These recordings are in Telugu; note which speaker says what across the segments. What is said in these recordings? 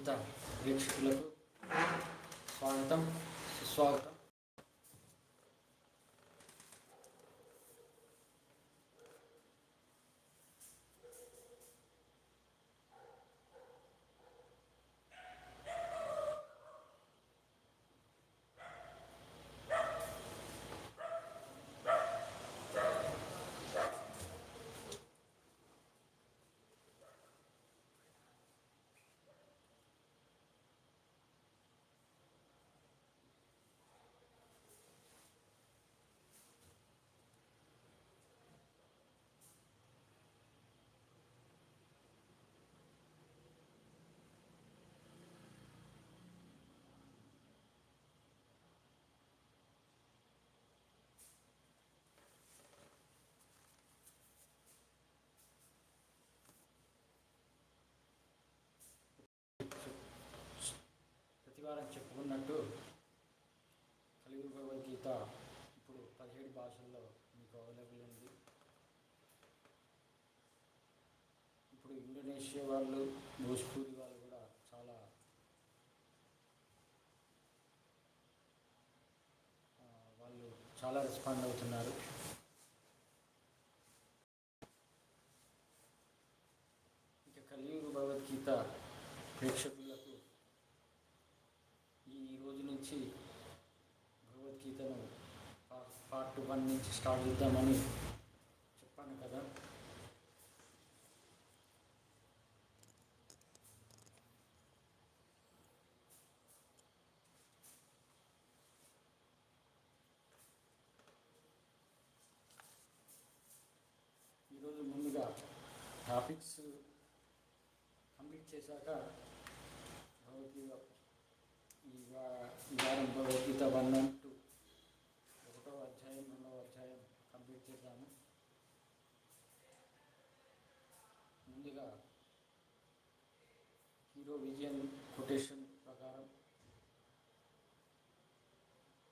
Speaker 1: భగవద్గీత ప్రేక్షకులకు స్వాగతం, సుస్వాగతం. ప్రతివారం చెప్పుకున్నట్టు కలియుగ భగవద్గీత ఇప్పుడు 17 భాషల్లో మీకు అవైలబుల్ ఉంది. ఇప్పుడు ఇండోనేషియా వాళ్ళు, భోజ్పూరి వాళ్ళు కూడా చాలా రెస్పాండ్ అవుతున్నారు. ఇక కలియుగ భగవద్గీత ప్రేక్షకులకు ఈ రోజు నుంచి భగవద్గీతను పార్ట్ 1 నుంచి స్టార్ట్ చేద్దామని చెప్పాను కదా. ఈరోజు ముందుగా టాపిక్స్ కంప్లీట్ చేశాక భగవద్గీత ఈ వారం భగవద్గీత 1 and 2 ఒకటో అధ్యాయం, 2వ అధ్యాయం కంప్లీట్ చేద్దాము. ముందుగా హీరో విజయన్ కొటేషన్ ప్రకారం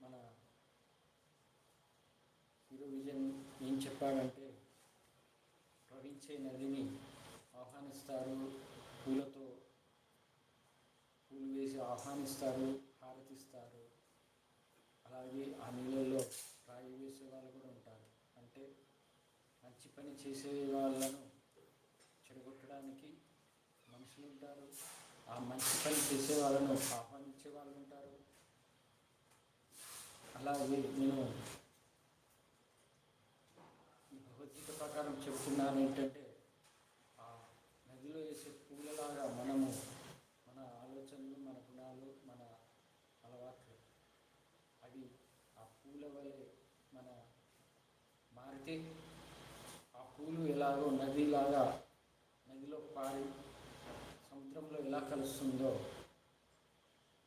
Speaker 1: మన హీరో విజయన్ ఏం చెప్పాడంటే, ప్రవహించే నదిని ఆహ్వానిస్తారు, పూలు వేసి ఆహ్వానిస్తారు, హారతిస్తారు. అలాగే ఆ నీళ్ళల్లో రాయి వేసే వాళ్ళు కూడా ఉంటారు. అంటే మంచి పని చేసే వాళ్ళను చెడగొట్టడానికి మనుషులు ఉంటారు, ఆ మంచి పని చేసే వాళ్ళను ఆహ్వానించే వాళ్ళు ఉంటారు. అలాగే నేను ఈ భగవద్గీత ప్రకారం చెప్తున్నాను ఏంటంటే, ఆ నదిలో వేసే పూలలాగా మనము మన ఆలోచనలు, మన గుణాలు, మన అలవాట్లు అవి ఆ పూల వలె మన మారితే, ఆ పూలు ఎలాగో నదిలో పారి సముద్రంలో ఎలా కలుస్తుందో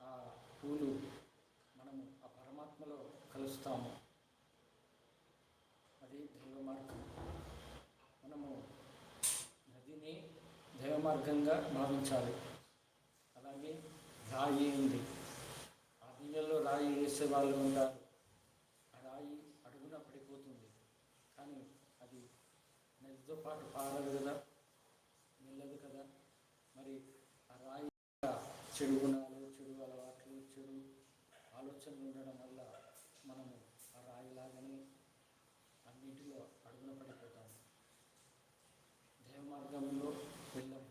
Speaker 1: ఆ పూలు మనము ఆ పరమాత్మలో కలుస్తాము. అది దైవ మార్గం. మనము నదిని దైవ మార్గంగా భావించాలి. అలాగే రాయి ఉంది, ఆ నీళ్ళలో రాయి వేసే వాళ్ళు ఉంటారు. ఆ రాయి అడుగున పడిపోతుంది, కానీ అది నదితో పాటు పారదు కదా, వెళ్ళదు కదా. మరి ఆ రాయి చెడు గుణాలు, చెడు అలవాట్లు, చెడు ఆలోచనలు ఉండడం వల్ల మనము ఆ రాయిలాగానే అన్నింటిలో అడుగున పడిపోతాము, దైవ మార్గంలో వెళ్ళాము.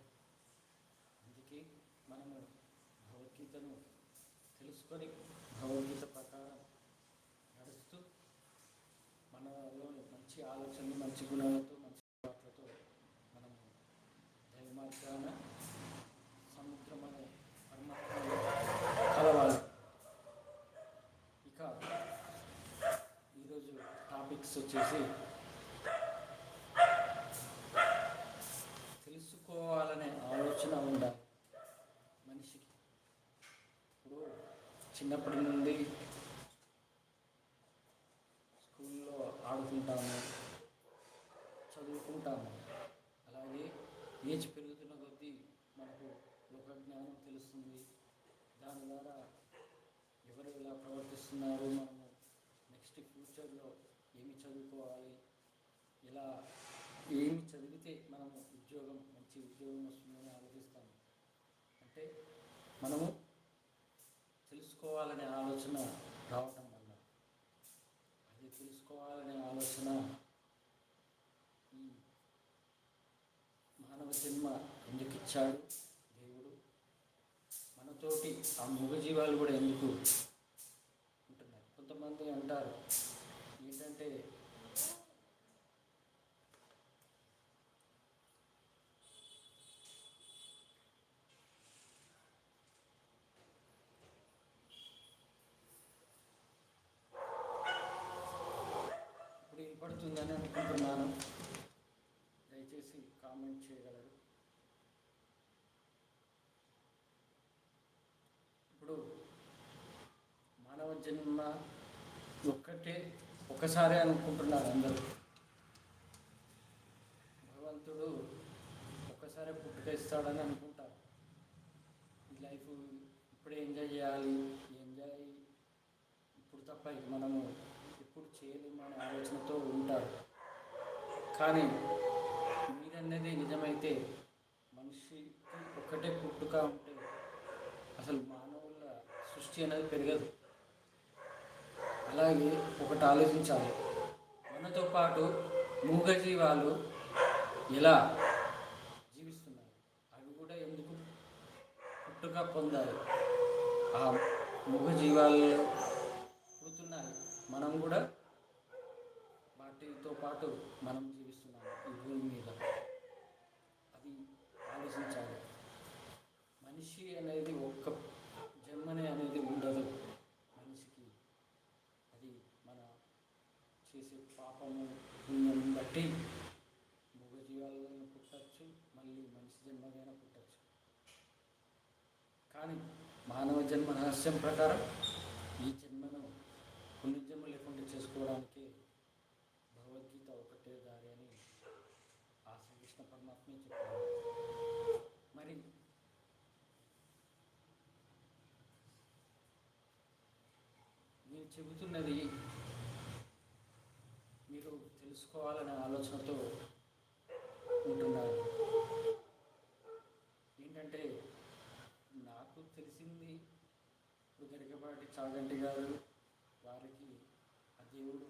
Speaker 1: అందుకే మనము భగవద్గీతను తెలుసుకొని భగవద్గీత ప్రకారం నడుస్తూ మనలోని మంచి ఆలోచనలు, మంచి గుణాలతో, మంచి అలవాట్లతో మనము దైవ మార్గాన సముద్రం అనే పరమాత్మలో కలవాలి. ఇక ఈరోజు టాపిక్స్ వచ్చేసి, తెలుసుకోవాలనే ఆలోచన ఉండాలి మనిషికి. ఇప్పుడు చిన్నప్పటి నుండి స్కూల్లో ఆడుకుంటాము, చదువుకుంటాము. అలాగే ఏజ్ పెరుగుతున్న కొద్దీ మనకు లోకజ్ఞానం తెలుస్తుంది. దాని ద్వారా ఎవరు ఎలా ప్రవర్తిస్తున్నారు, మనము నెక్స్ట్ ఫ్యూచర్లో ఏమి చదువుకోవాలి, ఏమి చదివితే మనము మంచి ఉద్యోగం వస్తుందని ఆలోచిస్తాము. అంటే మనము తెలుసుకోవాలనే ఆలోచన రావటం వల్ల, అది తెలుసుకోవాలనే ఆలోచన ఈ మానవ జన్మ ఎందుకు ఇచ్చాడు దేవుడు, మనతోటి ఆ మూగజీవాలు కూడా ఎందుకు ఉంటున్నాయి. కొంతమంది అంటారు ఏంటంటే ఇప్పుడు వినపడుతుందని అనుకుంటున్నాను, దయచేసి కామెంట్ చేయగలరు. ఇప్పుడు మానవ జన్మ ఒకసారి అనుకుంటున్నారు అందరూ. భగవంతుడు ఒక్కసారి పుట్టుక ఇస్తాడని అనుకుంటారు. ఈ లైఫ్ ఇప్పుడే ఎంజాయ్ చేయాలి, ఎంజాయ్ ఇప్పుడు తప్ప మనము ఎప్పుడు చేయలేము అనే ఆలోచనతో ఉంటారు. కానీ మీరన్నది నిజమైతే మనిషికి ఒక్కటే పుట్టుక ఉంటే అసలు మానవుల సృష్టి అనేది పెరగదు. అలాగే ఒకటి ఆలోచించాలి, మనతో పాటు మూగజీవాలు ఎలా జీవిస్తున్నాయి, అవి కూడా ఎందుకు పుట్టుక పొందాలి. ఆ మూగజీవాలు పుడుతున్నాయి, మనం కూడా వాటితో పాటు మనం జీవిస్తున్నాం ఈ భూమి మీద. అది ఆలోచించాలి. మనిషి అనేది ఒక్క జన్మనే అనేది ఉండదు మనిషికి. అది మన చేసే పాపము పుణ్యం బట్టి మూగజీవాలను పుట్టచ్చు, మళ్ళీ మనిషి జన్మకైనా పుట్టచ్చు. కానీ మానవ జన్మ రహస్యం ప్రకారం ఈ జన్మను పునర్జన్మ లేకుండా చేసుకోవడానికి భగవద్గీత ఒకటే దారి అని ఆ శ్రీకృష్ణ పరమాత్మే చెప్పారు. మరి నేను చెబుతున్నది మీరు తెలుసుకోవాలనే ఆలోచనతో ఉంటున్నారు. ఏంటంటే నాకు తెలిసింది ఇప్పుడు గరికపాటి చాగంటి గారు వారికి ఆ దేవుడు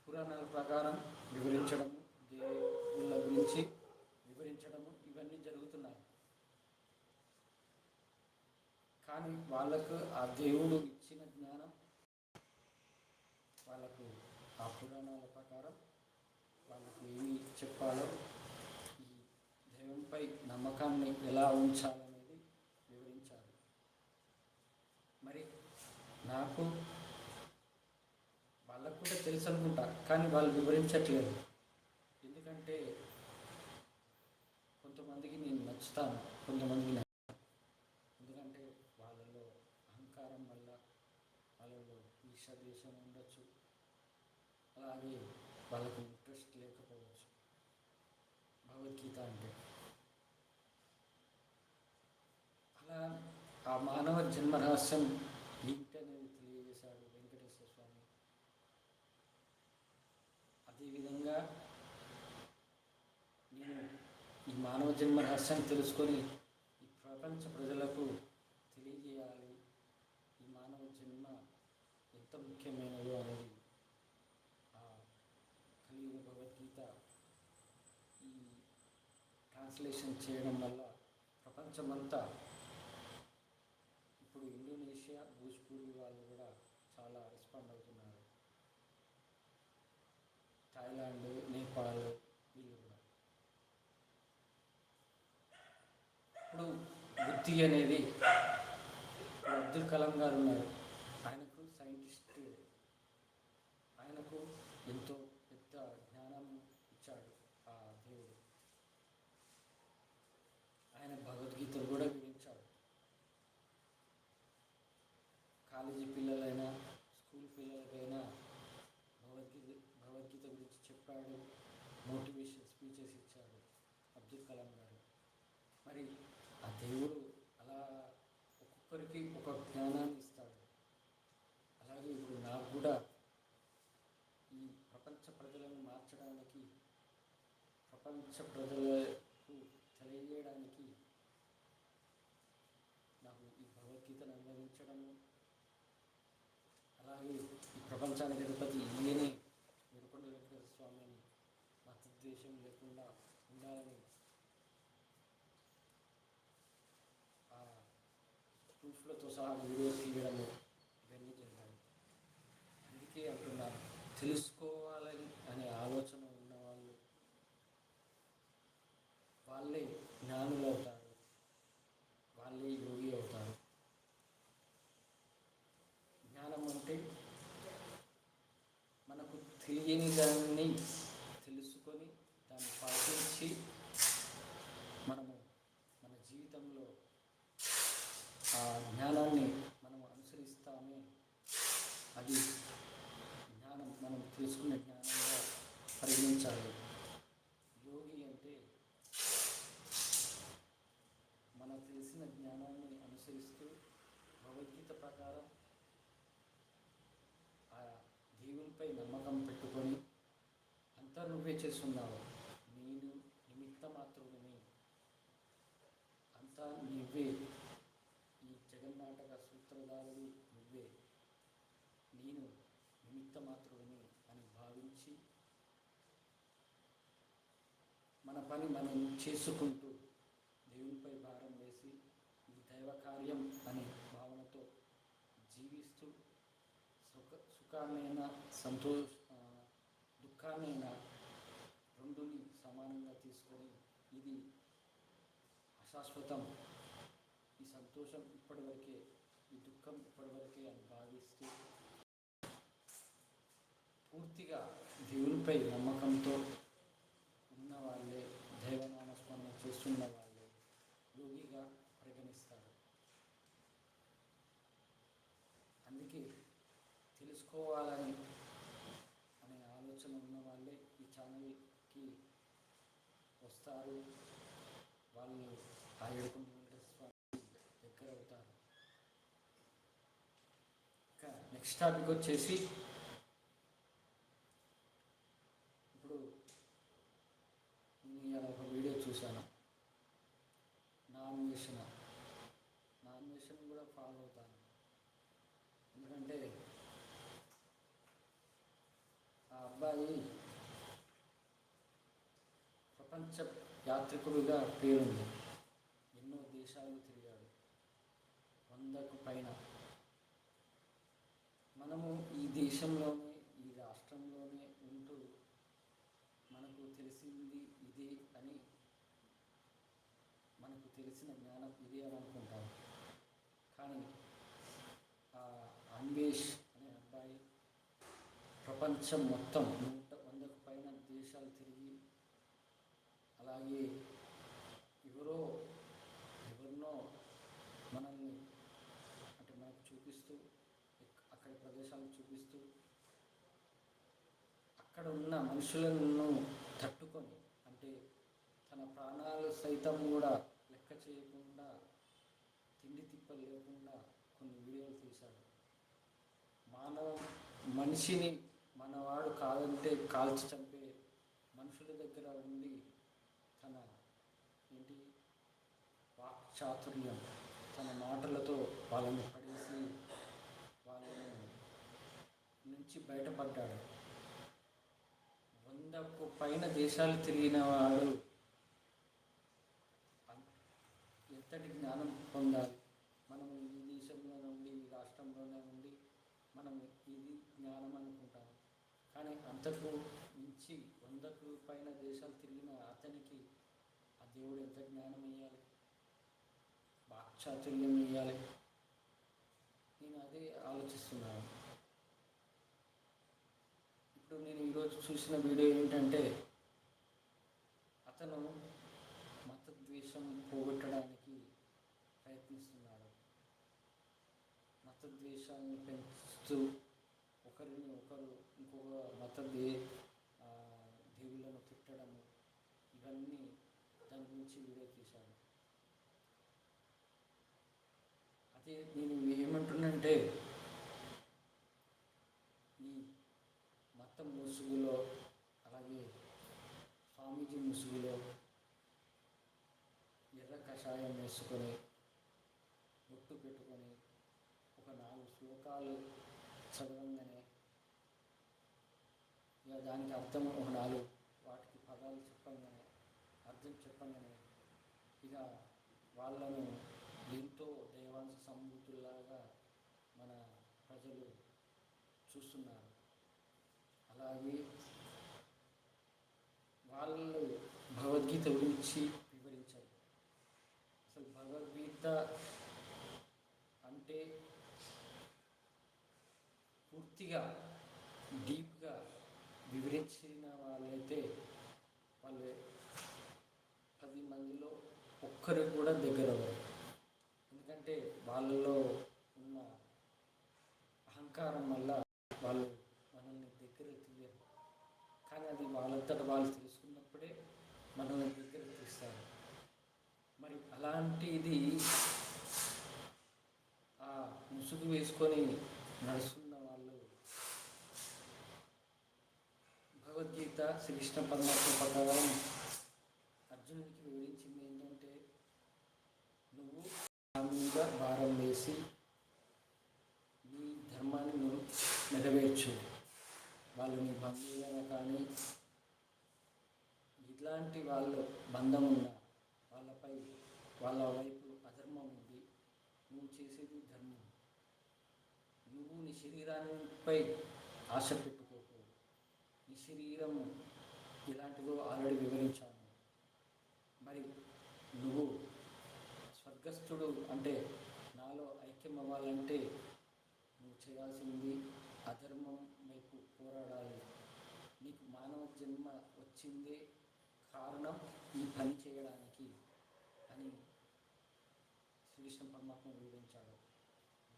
Speaker 1: పురాణాల ప్రకారం వివరించడము, దేవుళ్ళ గురించి వివరించడము ఇవన్నీ జరుగుతున్నాయి. కానీ వాళ్ళకు ఆ దేవుడు ఇచ్చిన జ్ఞానం, వాళ్ళకు ఆ పురాణాల ప్రకారం వాళ్ళకు ఏమి చెప్పాలో, ఈ దైవంపై నమ్మకాన్ని ఎలా ఉంచాలనేది వివరించారు. మరి నాకు వాళ్ళకు కూడా తెలుసు అనుకుంటా, కానీ వాళ్ళు వివరించట్లేదు. ఎందుకంటే కొంతమందికి నేను నచ్చుతాను, కొంతమందికి ఎందుకంటే వాళ్ళలో అహంకారం వల్ల, వాళ్ళలో ఈర్ష్యాద్వేషం ఉండొచ్చు, అలాగే వాళ్ళకు ఇంట్రెస్ట్ లేకపోవచ్చు భగవద్గీత అంటే. అలా ఆ మానవ జన్మ రహస్యం ఏంటి అనేది తెలియజేశాడు వెంకటేశ్వర స్వామి. అదేవిధంగా నేను ఈ మానవ జన్మ రహస్యాన్ని తెలుసుకొని ఈ ప్రపంచ ప్రజలకు తెలియజేయాలి, ఈ మానవ జన్మ ఎంత ముఖ్యమైనదో అనేది ఆ కలియుగ భగవద్గీత ఈ ట్రాన్స్లేషన్ చేయడం వల్ల ప్రపంచమంతా, ఇప్పుడు ఇండోనేషియా, భోజ్పూరి వాళ్ళు కూడా చాలా రెస్పాండ్ అవుతున్నారు, థాయిలాండ్, నేపాల్ వీళ్ళు కూడా. ఇప్పుడు బుద్ధి అనేది, అబ్దుల్ కలాం గారు ఉన్నారు, ఆయనకు సైంటిస్ట్, ఆయనకు ఎంతో పెద్ద జ్ఞానం ఇచ్చాడు ఆ దేవుడు. ఆయన భగవద్గీతలు కూడా వివరించాడు. కాలేజీ పిల్లలైనా స్కూల్ పిల్లలకైనా భగవద్గీత గురించి చెప్పాడు, మోటివేషన్ స్పీచెస్ ఇచ్చాడు అబ్దుల్ కలాం గారు. మరి ఆ దేవుడు అలా ఒక్కొక్కరికి ఒక జ్ఞానాన్ని ఇస్తాడు. అలాగే ఇప్పుడు నాకు కూడా ఈ ప్రపంచ ప్రజలను మార్చడానికి, ప్రపంచ ప్రజలకు తెలియజేయడానికి పూజించడము, అలాగే ఈ ప్రపంచానికి అధిపతి ఈయనే ఏడుకొండ వెంకటేశ్వర స్వామిని మతద్వేషం లేకుండా ఉండాలని ఆ ప్రూఫ్లతో సహా వీడియో తీయడము ఇవన్నీ జరిగాయి. అందుకే అంటున్నాను, తెలుసుకోవాలని అనే ఆలోచన ఉన్నవాళ్ళు వాళ్ళే జ్ఞానులు అవుతారు, వాళ్ళే యోగి అవుతారు. జ్ఞానం అంటే మనకు తెలియని దాన్ని తెలుసుకొని దాన్ని పాటించి మనము మన జీవితంలో ఆ జ్ఞానాన్ని మనం అనుసరిస్తామే, అది జ్ఞానం, మనం తెలుసుకున్న జ్ఞానంగా పరిగణించాలి. యోగి అంటే మనకు తెలిసిన జ్ఞానాన్ని అనుసరిస్తూ భగవద్గీత ప్రకారం ఆ దేవునిపై నమ్మకం పెట్టుకొని అంతా నువ్వే చేస్తున్నావు, నేను నిమిత్త మాత్రుడిని, అంతా నువ్వే, ఈ జగన్నాటక సూత్రధారుడు నువ్వే, నేను నిమిత్త మాత్రుడిని అని భావించి మన పని మనం చేసుకుంటూ దేవునిపై భారం వేసి ఇది దైవ కార్యం అనే భావనతో జీవిస్తూ సుఖాన్నైనా దుఃఖాన్నైనా రెండుని సమానంగా తీసుకొని ఇది అశాశ్వతం, ఈ సంతోషం ఇప్పటివరకే, ఈ దుఃఖం ఇప్పటివరకే అని భావిస్తూ పూర్తిగా దేవునిపై నమ్మకంతో ఉన్న వాళ్ళే, దైవనామస్మరణ చేస్తున్న వాళ్ళే యోగిగా పరిగణిస్తారు. అందుకే తెలుసుకోవాలని అనే ఆలోచన ఉన్న వాళ్ళే ఈ ఛానల్కి వస్తారు, వాళ్ళు ఆ ఏడుకొండ వెంకటేశ్వర స్వామి దగ్గర అవుతారు. ఇంకా నెక్స్ట్ టాపిక్ వచ్చేసి, ఇప్పుడు నేను ఇలా ఒక వీడియో చూశాను, నాన్ వెషన్ కూడా ఫాలో అవుతాను. ఎందుకంటే ఆ అబ్బాయి ప్రపంచ యాత్రికుడిగా పేరుంది, ఎన్నో దేశాలు తిరిగాడు, 100కు పైన. మనము ఈ దేశంలోనే, ఈ రాష్ట్రంలోనే ఉంటూ మనకు తెలిసింది ఇదే అని, మనకు తెలిసిన జ్ఞానం ఇదే అని అనుకుంటాం. కానీ ఆ అన్వేష్ అనే అబ్బాయి ప్రపంచం మొత్తం 100కు పైన దేశాలు తిరిగి, అలాగే ఎవరినో మనల్ని అంటే మనకు చూపిస్తూ, అక్కడి ప్రదేశాలను చూపిస్తూ, అక్కడ ఉన్న మనుషులను తట్టుకొని, అంటే తన ప్రాణాలు సైతం కూడా లెక్క చేయకుండా, తిండి తిప్పలు లేకుండా కొన్ని వీడియోలు తీశాడు. మనిషిని మనవాడు కాదంటే కాల్చి చంపే మనుషుల దగ్గర ఉండి తన వాక్చాతుర్యం, తన మాటలతో వాళ్ళని పడేసి వాళ్ళని నుంచి బయటపడ్డాడు. 100కు పైన దేశాలు తిరిగిన వాడు ఎంతటి జ్ఞానం పొందాలి? మనము ఈ దేశంలోనే ఉండి, ఈ రాష్ట్రంలోనే ఉండి మనం ఇది జ్ఞానం అనుకుంటాం. కానీ అంతకు మించి 100కు పైన దేశాలు తిరిగిన అతనికి ఆ దేవుడు ఎంత జ్ఞానం ఇవ్వాలి, వాక్చాతుర్యం ఇవ్వాలి? నేను అదే ఆలోచిస్తున్నాను. ఇప్పుడు నేను ఈరోజు చూసిన వీడియో ఏంటంటే, అతను మతద్వేషం పోగొట్టడానికి ప్రయత్నిస్తున్నాడు. మతద్వేషాన్ని పెంచుతూ ఒకరిని ఒకరు ఇంకొక దేవుళ్ళను తిట్టడము, ఇవన్నీ దాని గురించి వీడియో తీశాను. అదే నేను ఏమంటున్నంటే, ఈ మతం ముసుగులో, అలాగే స్వామీజీ ముసుగులో ఎర్ర కషాయం వేసుకొని, బొట్టు పెట్టుకొని, ఒక 4 శ్లోకాలు చదవంగానే ఇక దానికి అర్థం ఒక 4 వాటికి పదాలు చెప్పంగానే అర్థం చెప్పంగానే ఇక వాళ్ళను ఎంతో దైవాంశ సంభూతుల్లాగా మన ప్రజలు చూస్తున్నారు. అలాగే వాళ్ళు భగవద్గీత గురించి వివరించారు. అసలు భగవద్గీత అంటే పూర్తిగా డీప్గా వివరించిన వాళ్ళైతే వాళ్ళు 10 మందిలో ఒక్కరికి కూడా దగ్గర అవ్వరు. ఎందుకంటే వాళ్ళలో ఉన్న అహంకారం వల్ల వాళ్ళు మనల్ని దగ్గర తీయరు. కానీ అది వాళ్ళంతట వాళ్ళు తెలుసుకున్నప్పుడే మనల్ని దగ్గర తీస్తారు. మరి అలాంటిది ఆ ముసుగు వేసుకొని నడుస్తున్న వాళ్ళు భగవద్గీత శ్రీకృష్ణ పరమాత్మ ప్రకారం అర్జునుడికి వివరించింది ఏంటంటే, నువ్వు నా మీద భారం వేసి నీ ధర్మాన్ని నువ్వు నెరవేర్చు. వాళ్ళు నీ బంధువులైనా కానీ ఇట్లాంటి వాళ్ళు బంధం ఉన్న వాళ్ళపై వాళ్ళ వైపు అధర్మం ఉంది, నువ్వు చేసేది ధర్మం. నువ్వు నీ శరీరానిపై ఆశ పెట్టుకోకు. నీ శరీరం ఇలాంటిదో ఆల్రెడీ వివరించాను. మరి నువ్వు స్వర్గస్థుడు అంటే నాలో ఐక్యం అవ్వాలంటే నువ్వు చేయాల్సింది అధర్మం వైపు పోరాడాలి. నీకు మానవ జన్మ వచ్చిందే కారణం ఈ పని చేయడానికి అని శ్రీకృష్ణ పరమాత్మ వివరించాడు.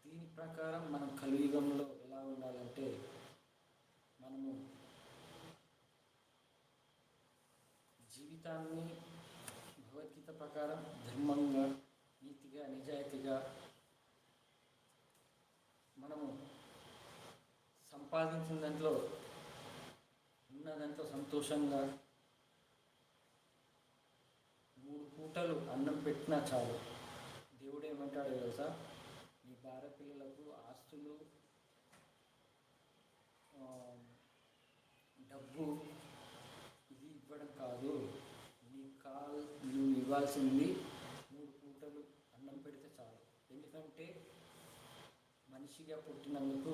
Speaker 1: దీని ప్రకారం మనం కలియుగంలో ఎలా ఉండాలంటే, మనము జీవితాన్ని భగవద్గీత ప్రకారం ధర్మంగా, నీతిగా, నిజాయితీగా మనము సంపాదించిన దాంట్లో ఉన్న దాంట్లో సంతోషంగా 3 పూటలు అన్నం పెట్టినా చాలు. దేవుడు ఏమంటాడు తెలుసా, నీ భార్య పిల్లలకు ఆస్తులు, డబ్బు ఇది ఇవ్వడం కాదు, నువ్వు ఇవ్వాల్సింది 3 పూటలు అన్నం పెడితే చాలు. ఎందుకంటే మనిషిగా పుట్టినందుకు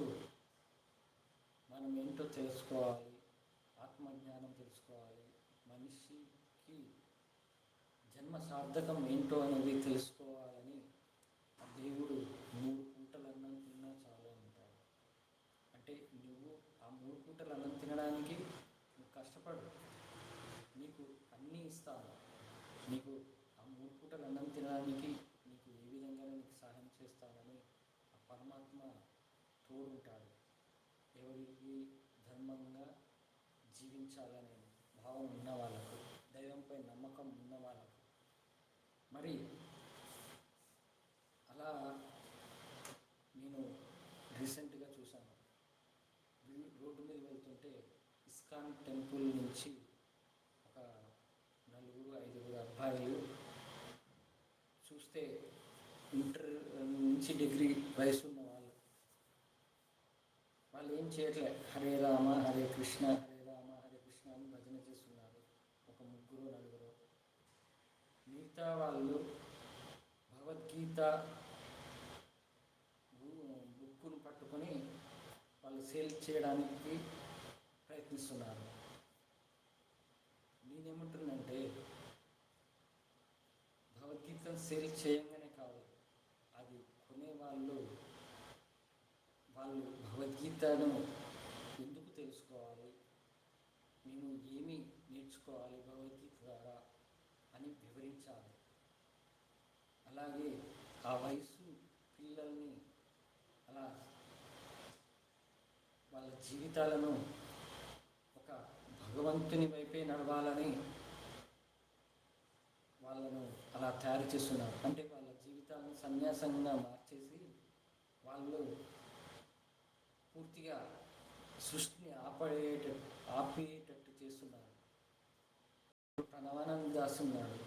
Speaker 1: మనం ఏంటో తెలుసుకోవాలి, ఆత్మజ్ఞానం తెలుసుకోవాలి, మనిషికి జన్మ సార్థకం ఏంటో అనేది తెలుసుకోవాలని ఆ దేవుడు 3 పూటలు అన్నం తిన్నా చాలు అంటాడు. అంటే నువ్వు ఆ 3 పూటలు అన్నం తినడానికి నువ్వు కష్టపడు, నీకు అన్నీ ఇస్తాను. నీకు ఆ 3 పూటలు అన్నం తినడానికి నీకు ఏ విధంగా నీకు సహాయం చేస్తానని ఆ పరమాత్మ తోడుంటాడు. ఎవరికి ధర్మంగా జీవించాలనే భావం ఉన్న వాళ్ళకు, దైవంపై నమ్మకం ఉన్న వాళ్ళకు. మరి అలా నేను రీసెంట్గా చూశాను. రోడ్డు మీద వెళ్తుంటే ఇస్కాన్ టెంపుల్ నుంచి ఒక 4-5 అబ్బాయిలు చూస్తే ఇంటర్ నుంచి డిగ్రీ వయసు ఉన్న వాళ్ళు ఏం చేయట్లే, హరే రామ హరే కృష్ణ హరే రామ హరే కృష్ణ అని భజన చేస్తున్నారు. ఒక 3-4. మిగతా వాళ్ళు భగవద్గీత బుక్కును పట్టుకొని వాళ్ళు సేల్ చేయడానికి ప్రయత్నిస్తున్నారు. నేనేమంటున్నంటే, భగవద్గీతను సేల్ చేయంగానే కాదు, అది కొనేవాళ్ళు భగవద్గీతను ఎందుకు తెలుసుకోవాలి, మేము ఏమి నేర్చుకోవాలి భగవద్గీత ద్వారా అని వివరించాలి. అలాగే ఆ వయసు పిల్లల్ని అలా వాళ్ళ జీవితాలను ఒక భగవంతుని వైపే నడవాలని వాళ్ళను అలా తయారు చేస్తున్నారు. అంటే వాళ్ళ జీవితాలను సన్యాసంగా మార్చేసి వాళ్ళు పూర్తిగా సృష్టిని ఆపేటట్టు చేస్తున్నారు. ప్రణవానంద దాస్ ఉన్నాడు.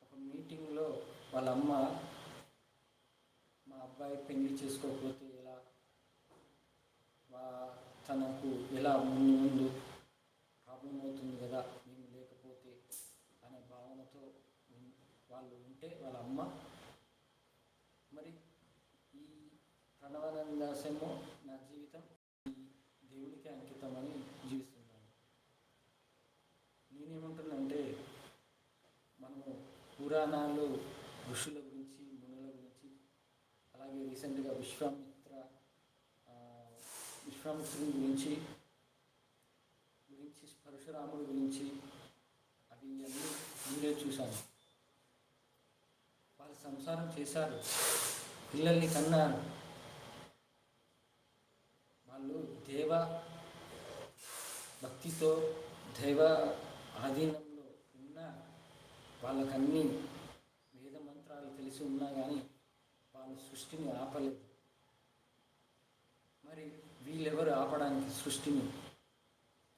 Speaker 1: ఒక మీటింగ్లో వాళ్ళ అమ్మ, మా అబ్బాయి పెళ్లి చేసుకోకపోతే ఎలా, తనకు ఎలా ముందు ముందు ప్రాబ్లం అవుతుంది కదా మేము లేకపోతే అనే భావనతో వాళ్ళు ఉంటే వాళ్ళ అమ్మ. మరి ఈ ప్రణవానంద దాస్ ఏమో నా జీవితం ఈ దేవుడికి అంకితమని జీవిస్తున్నాను. నేనేమంటున్నానంటే మనము పురాణాలు ఋషుల గురించి మునుల గురించి అలాగే రీసెంట్గా విశ్వామిత్రుని గురించి పరశురాముడి గురించి అవి అన్నీ మీరే చూశాను. వాళ్ళు సంసారం చేశారు, పిల్లల్ని కన్నారు. వాళ్ళు దైవ భక్తితో దైవ ఆధీనంలో ఉన్న వాళ్ళకన్నీ వేద మంత్రాలు తెలిసి ఉన్నా కానీ వాళ్ళు సృష్టిని ఆపలేదు. మరి వీళ్ళెవరు ఆపడానికి సృష్టిని?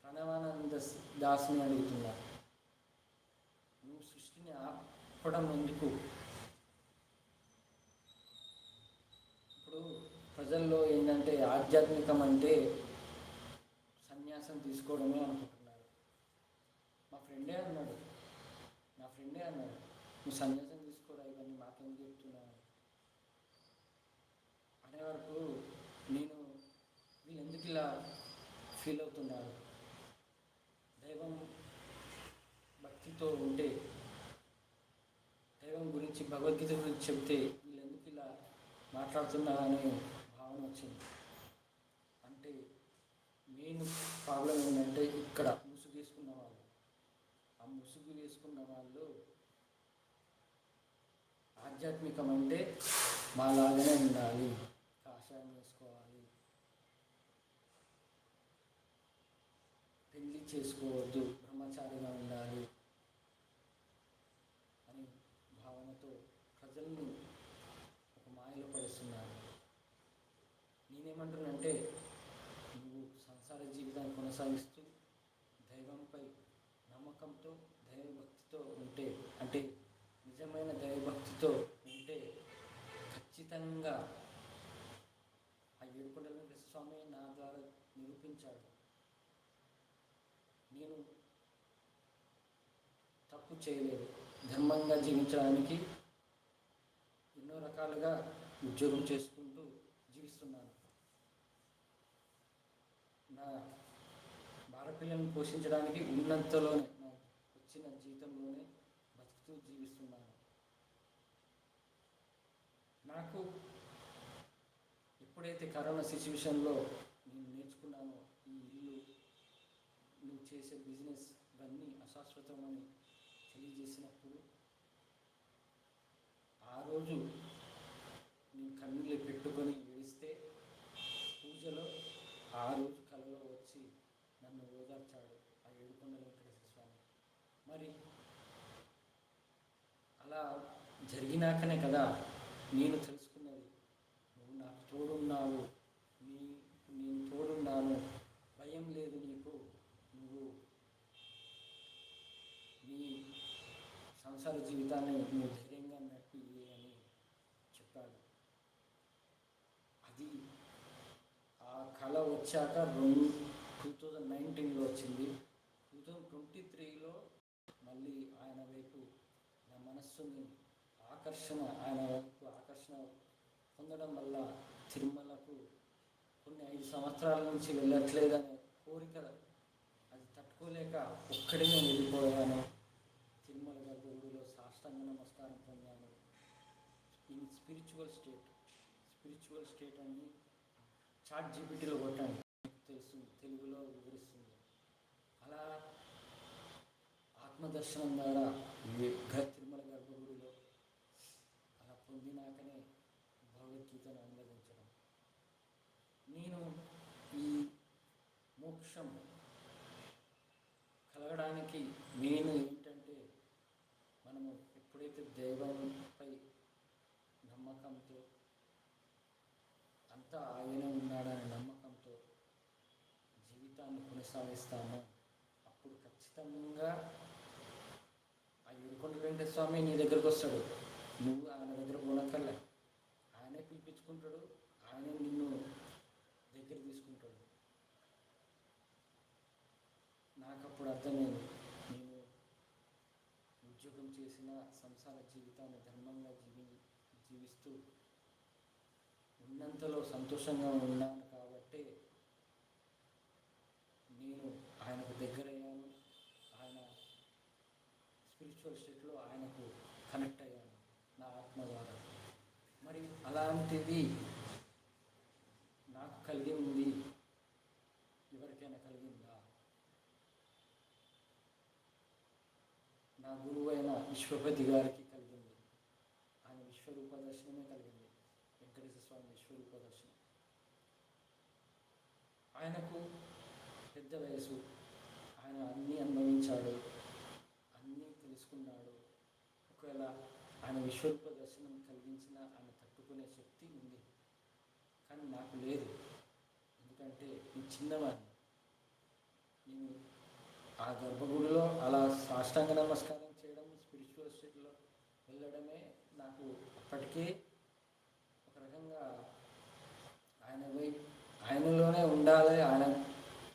Speaker 1: ప్రణవానంద దాస్ని అడుగుతున్నారు, నువ్వు సృష్టిని ఆపడం ఎందుకు? ఇప్పుడు ప్రజల్లో ఏంటంటే ఆధ్యాత్మికం అంటే సన్యాసం తీసుకోవడమే అనుకుంటున్నారు. నా ఫ్రెండే అన్నాడు నువ్వు సన్యాసం తీసుకోరా, ఇవన్నీ మాకేం చెప్తున్నావు అనే వరకు నేను వీళ్ళు ఎందుకు ఇలా ఫీల్ అవుతున్నారు? దైవం భక్తితో ఉంటే, దైవం గురించి భగవద్గీత గురించి చెప్తే వీళ్ళు ఎందుకు ఇలా మాట్లాడుతున్నారు అనే భావన వచ్చింది. అంటే మెయిన్ ప్రాబ్లం ఏంటంటే ఇక్కడ ముసుగు వేసుకున్న వాళ్ళు, ఆ ముసుగు వేసుకున్న వాళ్ళు ఆధ్యాత్మికం అంటే మాలాగానే ఉండాలి, కాషాయం వేసుకోవాలి, పెళ్లి చేసుకోవద్దు, బ్రహ్మచారిగా ఉండాలి అని భావనతో ప్రజల్ని ఒక మాయలో పడిస్తున్నారు. నేనేమంటున్నానంటే నువ్వు సంసార జీవితాన్ని కొనసాగిస్తూ దైవంపై నమ్మకంతో దైవభక్తితో ఉంటే, అంటే నిజమైన దైవభక్తితో ఉంటే ఖచ్చితంగా ఆ ఏడుకొండల వెంకటేశ్వర స్వామి నా ద్వారా నిరూపించాడు. నేను తప్పు చేయలేదు, ధర్మంగా జీవించడానికి ఎన్నో రకాలుగా ఉద్యోగం చేసుకుంటూ జీవిస్తున్నాను. నా భార్యపిల్లలను పోషించడానికి ఉన్నంతలోనే నా వచ్చిన జీతంలోనే బతుకుతూ జీవిస్తున్నాను. నాకు ఎప్పుడైతే కరోనా సిచ్యువేషన్లో నేను నేర్చుకున్నానో ఈ ఇల్లు, నువ్వు చేసే బిజినెస్ ఇవన్నీ అశాశ్వతమని తెలియజేసినప్పుడు ఆ రోజు నేను కన్నీళ్ళు పెట్టుకొని ఏడిస్తే పూజలో ఆ రోజు కలలో వచ్చి నన్ను ఓదార్చాడు ఆ ఏడుకొండల వెంకటేశ్వర స్వామి. మరి అలా జరిగినాకనే కదా నేను తెలుసుకున్నది, నువ్వు నాకు తోడున్నావు, నేను తోడున్నాను, భయం లేదు నీకు, నువ్వు నీ సంసార జీవితాన్ని నువ్వు ధైర్యంగా నడిపి అని చెప్పాడు. అది ఆ కళ వచ్చాక 2019లో వచ్చింది. 2023లో మళ్ళీ ఆయన వైపు నా మనస్సుని ఆయన వైపు ఆకర్షణ పొందడం వల్ల తిరుమలకు కొన్ని 5 సంవత్సరాల నుంచి వెళ్ళట్లేదనే కోరిక అది తట్టుకోలేక ఒక్కడే నేను వెళ్ళిపోయాను. తిరుమల గర్భగుడిలో సాష్టాంగ నమస్కారం పొందాను. ఇన్ స్పిరిచువల్ స్టేట్ అని చాట్ జీపీటీలో కొట్టండి, తెలుస్తుంది, తెలుగులో వివరిస్తుంది. అలా ఆత్మదర్శనం ద్వారా తిరుమల గర్భగుడిలో అలా పొందినాకనే భగవద్గీతను అనువదించడం. నేను ఈ మోక్షం కలగడానికి మెయిన్ ఏంటంటే మనము ఎప్పుడైతే దైవంపై నమ్మకంతో, అంతా ఆయన ఉన్నాడనే నమ్మకంతో జీవితాన్ని కొనసాగిస్తామో అప్పుడు ఖచ్చితంగా ఆ ఏడుకొండల వెంకటేశ్వర స్వామి నీ దగ్గరకు వస్తాడు. నువ్వు ఆయన దగ్గర పోనక్కర్లే, ఆయనే పిలిపించుకుంటాడు, ఆయనే నిన్ను దగ్గర తీసుకుంటాడు. నాకు అప్పుడు అర్థమైంది, నేను ఉద్యోగం చేసిన సంసార జీవితాన్ని ధర్మంగా జీవిస్తూ ఉన్నంతలో సంతోషంగా ఉన్నాను కాబట్టి నేను ఆయనకు దగ్గరయ్యాను. ఆయన స్పిరిచువల్ స్టేట్లో ఆయనకు కనెక్ట్ అయ్యాను నా ఆత్మ ద్వారా. మరి అలాంటిది నాకు కలిగి ఉంది, ఎవరికైనా కలిగిందా? నా గురువు అయిన విశ్వపతి గారికి కలిగింది. ఆయన విశ్వరూప దర్శనమే కలిగింది, వెంకటేశ్వర స్వామి విశ్వరూప దర్శనం. ఆయనకు పెద్ద వయసు, ఆయన అన్నీ అనుభవించాడు, అన్నీ తెలుసుకున్నాడు. ఒకవేళ ఆయన విశ్వరూప దర్శనం కలిగించిన ఆయన తట్టుకునే శక్తి ఉంది, కానీ నాకు లేదు. ఎందుకంటే నేను చిన్నవాడిని. నేను ఆ గర్భగుడిలో అలా సాష్టాంగ నమస్కారం చేయడం, స్పిరిచువల్ స్టేట్లో వెళ్ళడమే నాకు అప్పటికే ఒక రకంగా ఆయనలోనే ఉండాలి, ఆయన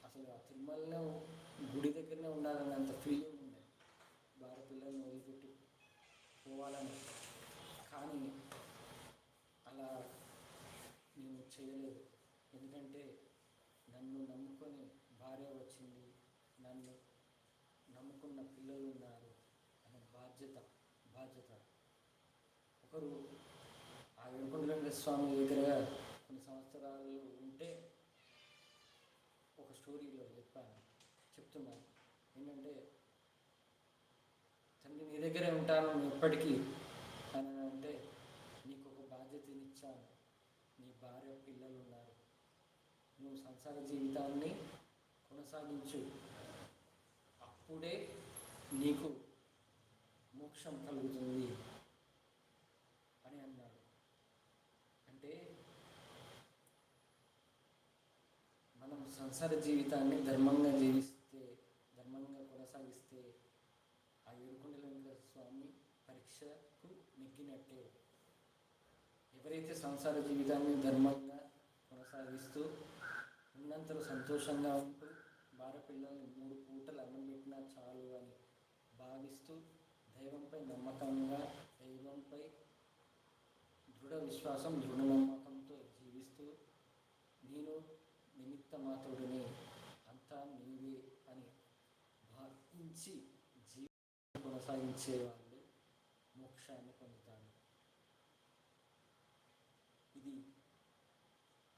Speaker 1: అసలు ఆ తిరుమలలో గుడి దగ్గరనే ఉండాలని అంత ఫీలింగ్ ఉండే, భార్య పిల్లల్ని వదిలిపెట్టి పోవాలని. కానీ అలా నేను చేయలేదు. ఎందుకంటే నన్ను నమ్ముకొని భార్య వచ్చింది, నన్ను నమ్ముకున్న పిల్లలు ఉన్నారు అనే బాధ్యత. ఒకరు ఆ ఏడుకొండల స్వామి దగ్గర కొన్ని సంవత్సరాలు ఉంటే ఒక స్టోరీలో చెప్తున్నాను ఏంటంటే, తండ్రి నీ దగ్గరే ఉంటాను ఎప్పటికీ అని అంటే, నీకు ఒక బాధ్యతనిచ్చాను, నీ భార్య పిల్లలు ఉన్నారు, నువ్వు సంసార జీవితాన్ని కొనసాగించు, అప్పుడే నీకు మోక్షం కలుగుతుంది అని అన్నాడు. అంటే మనం సంసార జీవితాన్ని ధర్మంగా కొనసాగిస్తే ఆ ఏడుకొండల వెంకటేశ్వర స్వామి పరీక్షకు నెగ్గినట్టే. ఎవరైతే సంసార జీవితాన్ని ధర్మంగా కొనసాగిస్తూ ఉన్నంతలో సంతోషంగా ఉంటూ భార్య పిల్లల్ని 3 పూటలు అన్నం పెట్టినా చాలు అని భావిస్తూ దైవంపై నమ్మకంగా, దైవంపై దృఢ విశ్వాసం, దృఢ నమ్మకంతో జీవిస్తూ నేను నిమిత్త మాత్రుడిని, అంతా నీవే అని భావించి జీవితం కొనసాగించే వాళ్ళు మోక్షాన్ని పొందుతారు. ఇది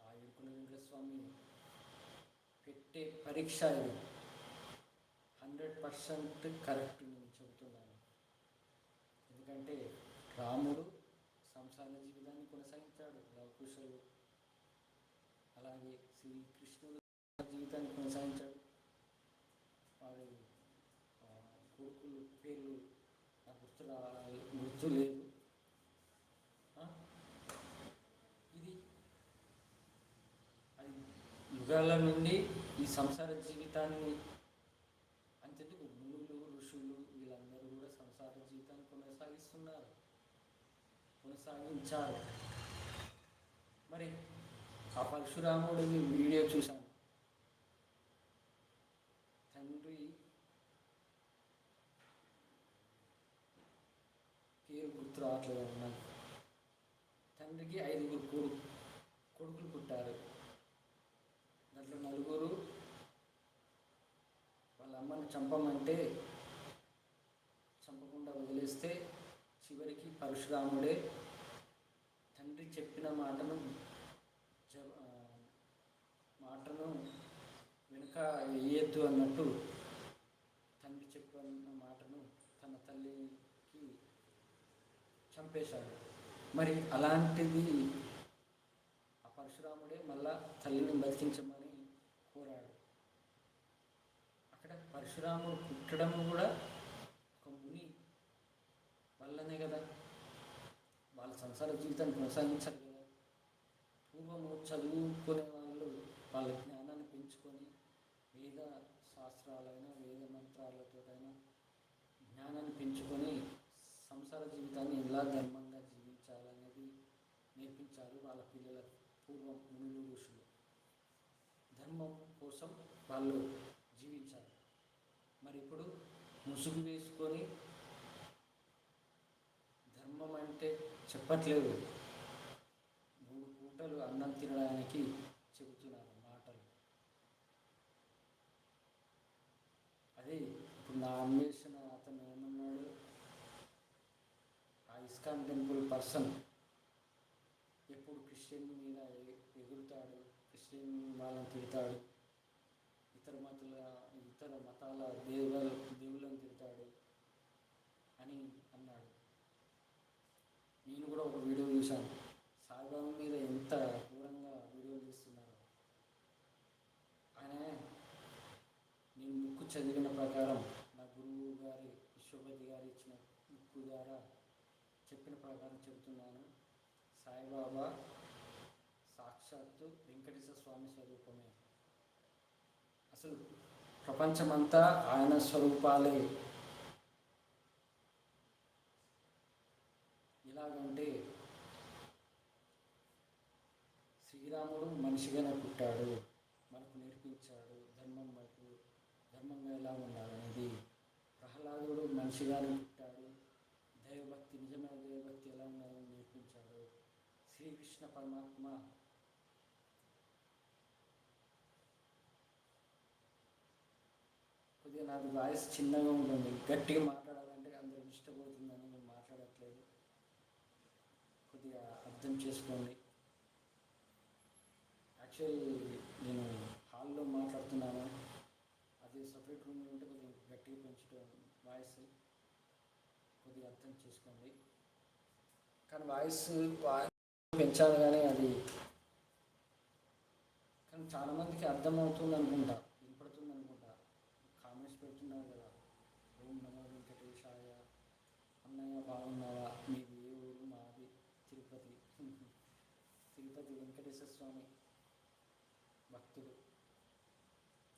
Speaker 1: ఆ ఏడుకొండల వెంకటేశ్వర స్వామి పెట్టే పరీక్ష. ఇది 100% కరెక్ట్ నేను చెబుతున్నాను. ఎందుకంటే రాముడు సంసార జీవితాన్ని కొనసాగించాడు, లవకుశులు. అలాగే శ్రీకృష్ణుడు జీవితాన్ని కొనసాగించాడు. వారి కొడుకులు పేర్లు నాకు గుర్తు లేదు. ఇది అది యుగాల నుండి ఈ సంసార జీవితాన్ని అంతెందుకు మునులు, ఋషులు వీళ్ళందరూ కూడా సంసార జీవితాన్ని కొనసాగించారు. మరి ఆ పరశురాముడి వీడియో చూశాను. తండ్రి పేరు గుర్తు రావట్లేదు అన్నాను. తండ్రికి 5 కొడుకులు పుట్టారు. దాంట్లో 4 వాళ్ళ అమ్మని చంపమంటే చంపకుండా వదిలేస్తే చివరికి పరశురాముడే తండ్రి చెప్పిన మాటను వెనుక వేయద్దు అన్నట్టు తండ్రి చెప్పిన మాటను తన తల్లికి చంపేశాడు. మరి అలాంటిది ఆ పరశురాముడే మళ్ళా తల్లిని బతికించమని కోరాడు. అక్కడ పరశురాముడు పుట్టడం కూడా ఒక ముని వల్లనే కదా, వాళ్ళ సంసార జీవితాన్ని కొనసాగించాలి కదా. పూర్వము చదువుకునే వాళ్ళు వాళ్ళ జ్ఞానాన్ని పెంచుకొని వేద శాస్త్రాలైనా వేద మంత్రాలతోనైనా జ్ఞానాన్ని పెంచుకొని సంసార జీవితాన్ని ఎలా ధర్మంగా జీవించాలనేది నేర్పించారు వాళ్ళ పిల్లల పూర్వం మునులు ఋషులు. ధర్మం కోసం వాళ్ళు జీవించారు. మరి ఇప్పుడు ముసుగు వేసుకొని ధర్మం అంటే చెప్పట్లేదు, 3 పూటలు అన్నం తినడానికి చెబుతున్నారు మాటలు. అదే ఇప్పుడు నా అన్వేషణ అతను ఏమన్నాడు, ఆ ఇస్కాన్ టెంపుల్ పర్సన్ ఎప్పుడు క్రిస్టియన్ మీద ఎగురుతాడు, క్రిస్టియన్ వాళ్ళని తిడతాడు, ఇతర మతాల దేవుళ్ళని తిడతాడు అని అన్నాడు. నేను కూడా ఒక వీడియో చూశాను, సాయిబాబా మీద ఎంత ఘోరంగా వీడియోలు తీస్తున్నారు. ఆయన నేను బుక్ చదివిన ప్రకారం, నా గురువు గారి విశ్వపతి గారు ఇచ్చిన బుక్ ద్వారా చెప్పిన ప్రకారం చెబుతున్నాను, సాయిబాబా సాక్షాత్తు వెంకటేశ్వర స్వామి స్వరూపమే. అసలు ప్రపంచమంతా ఆయన స్వరూపాలే. ఎలాగంటే శ్రీరాముడు మనిషిగానే పుట్టాడు, మనకు నేర్పించాడు ధర్మంగా ఎలా ఉండాలనేది. ప్రహ్లాదుడు మనిషిగానే పుట్టాడు, దైవభక్తి, నిజమైన దైవభక్తి ఎలా ఉండాలని నేర్పించాడు. శ్రీకృష్ణ పరమాత్మ కొద్దిగా నాకు వాయిస్ చిన్నగా ఉంటుంది, గట్టిగా మాట్లాడాలంటే అందరూ డిస్టర్బ్ అవుతుందని నేను మాట్లాడట్లేదు, కొద్దిగా అర్థం చేసుకోండి. యాక్చువల్లీ నేను హాల్లో మాట్లాడుతున్నాను, అది సపరేట్ రూమ్లో ఉంటే కొద్దిగా గట్టిగా పెంచడం వాయిస్, కొద్దిగా అర్థం చేసుకోండి. కానీ వాయిస్ పెంచాలి కానీ అది కానీ చాలామందికి అర్థమవుతుంది అనుకుంటా, వినపడుతుంది అనుకుంటా. కామెంట్స్ పెడుతున్నారు కదా, ఓం నమో వెంకటేశాయ, అన్నయ్య బాగున్నావా, మీది ఏ ఊరు, మాది తిరుపతి. తిరుపతి వెంకటేశ్వర స్వామి భక్తుడు.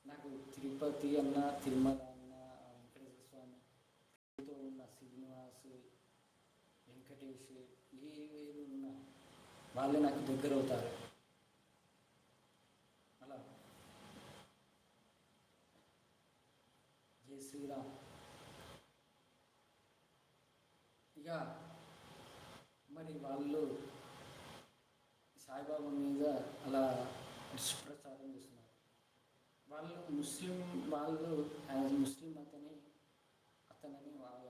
Speaker 1: నాకు తిరుపతి అన్న, తిరుమల అన్న, వెంకటేశ్వర స్వామితో ఉన్న శ్రీనివాస్, వెంకటేష్, ఏ వేరు ఉన్నా వాళ్ళే నాకు దగ్గర అవుతారు. అలా జై శ్రీరామ్. ఇక మరి వాళ్ళు సాయిబాబా మీద అలా దుష్ప్రచారం చేస్తున్నారు. వాళ్ళు ముస్లిం, వాళ్ళు యాజ్ ముస్లిం అతనని వాళ్ళ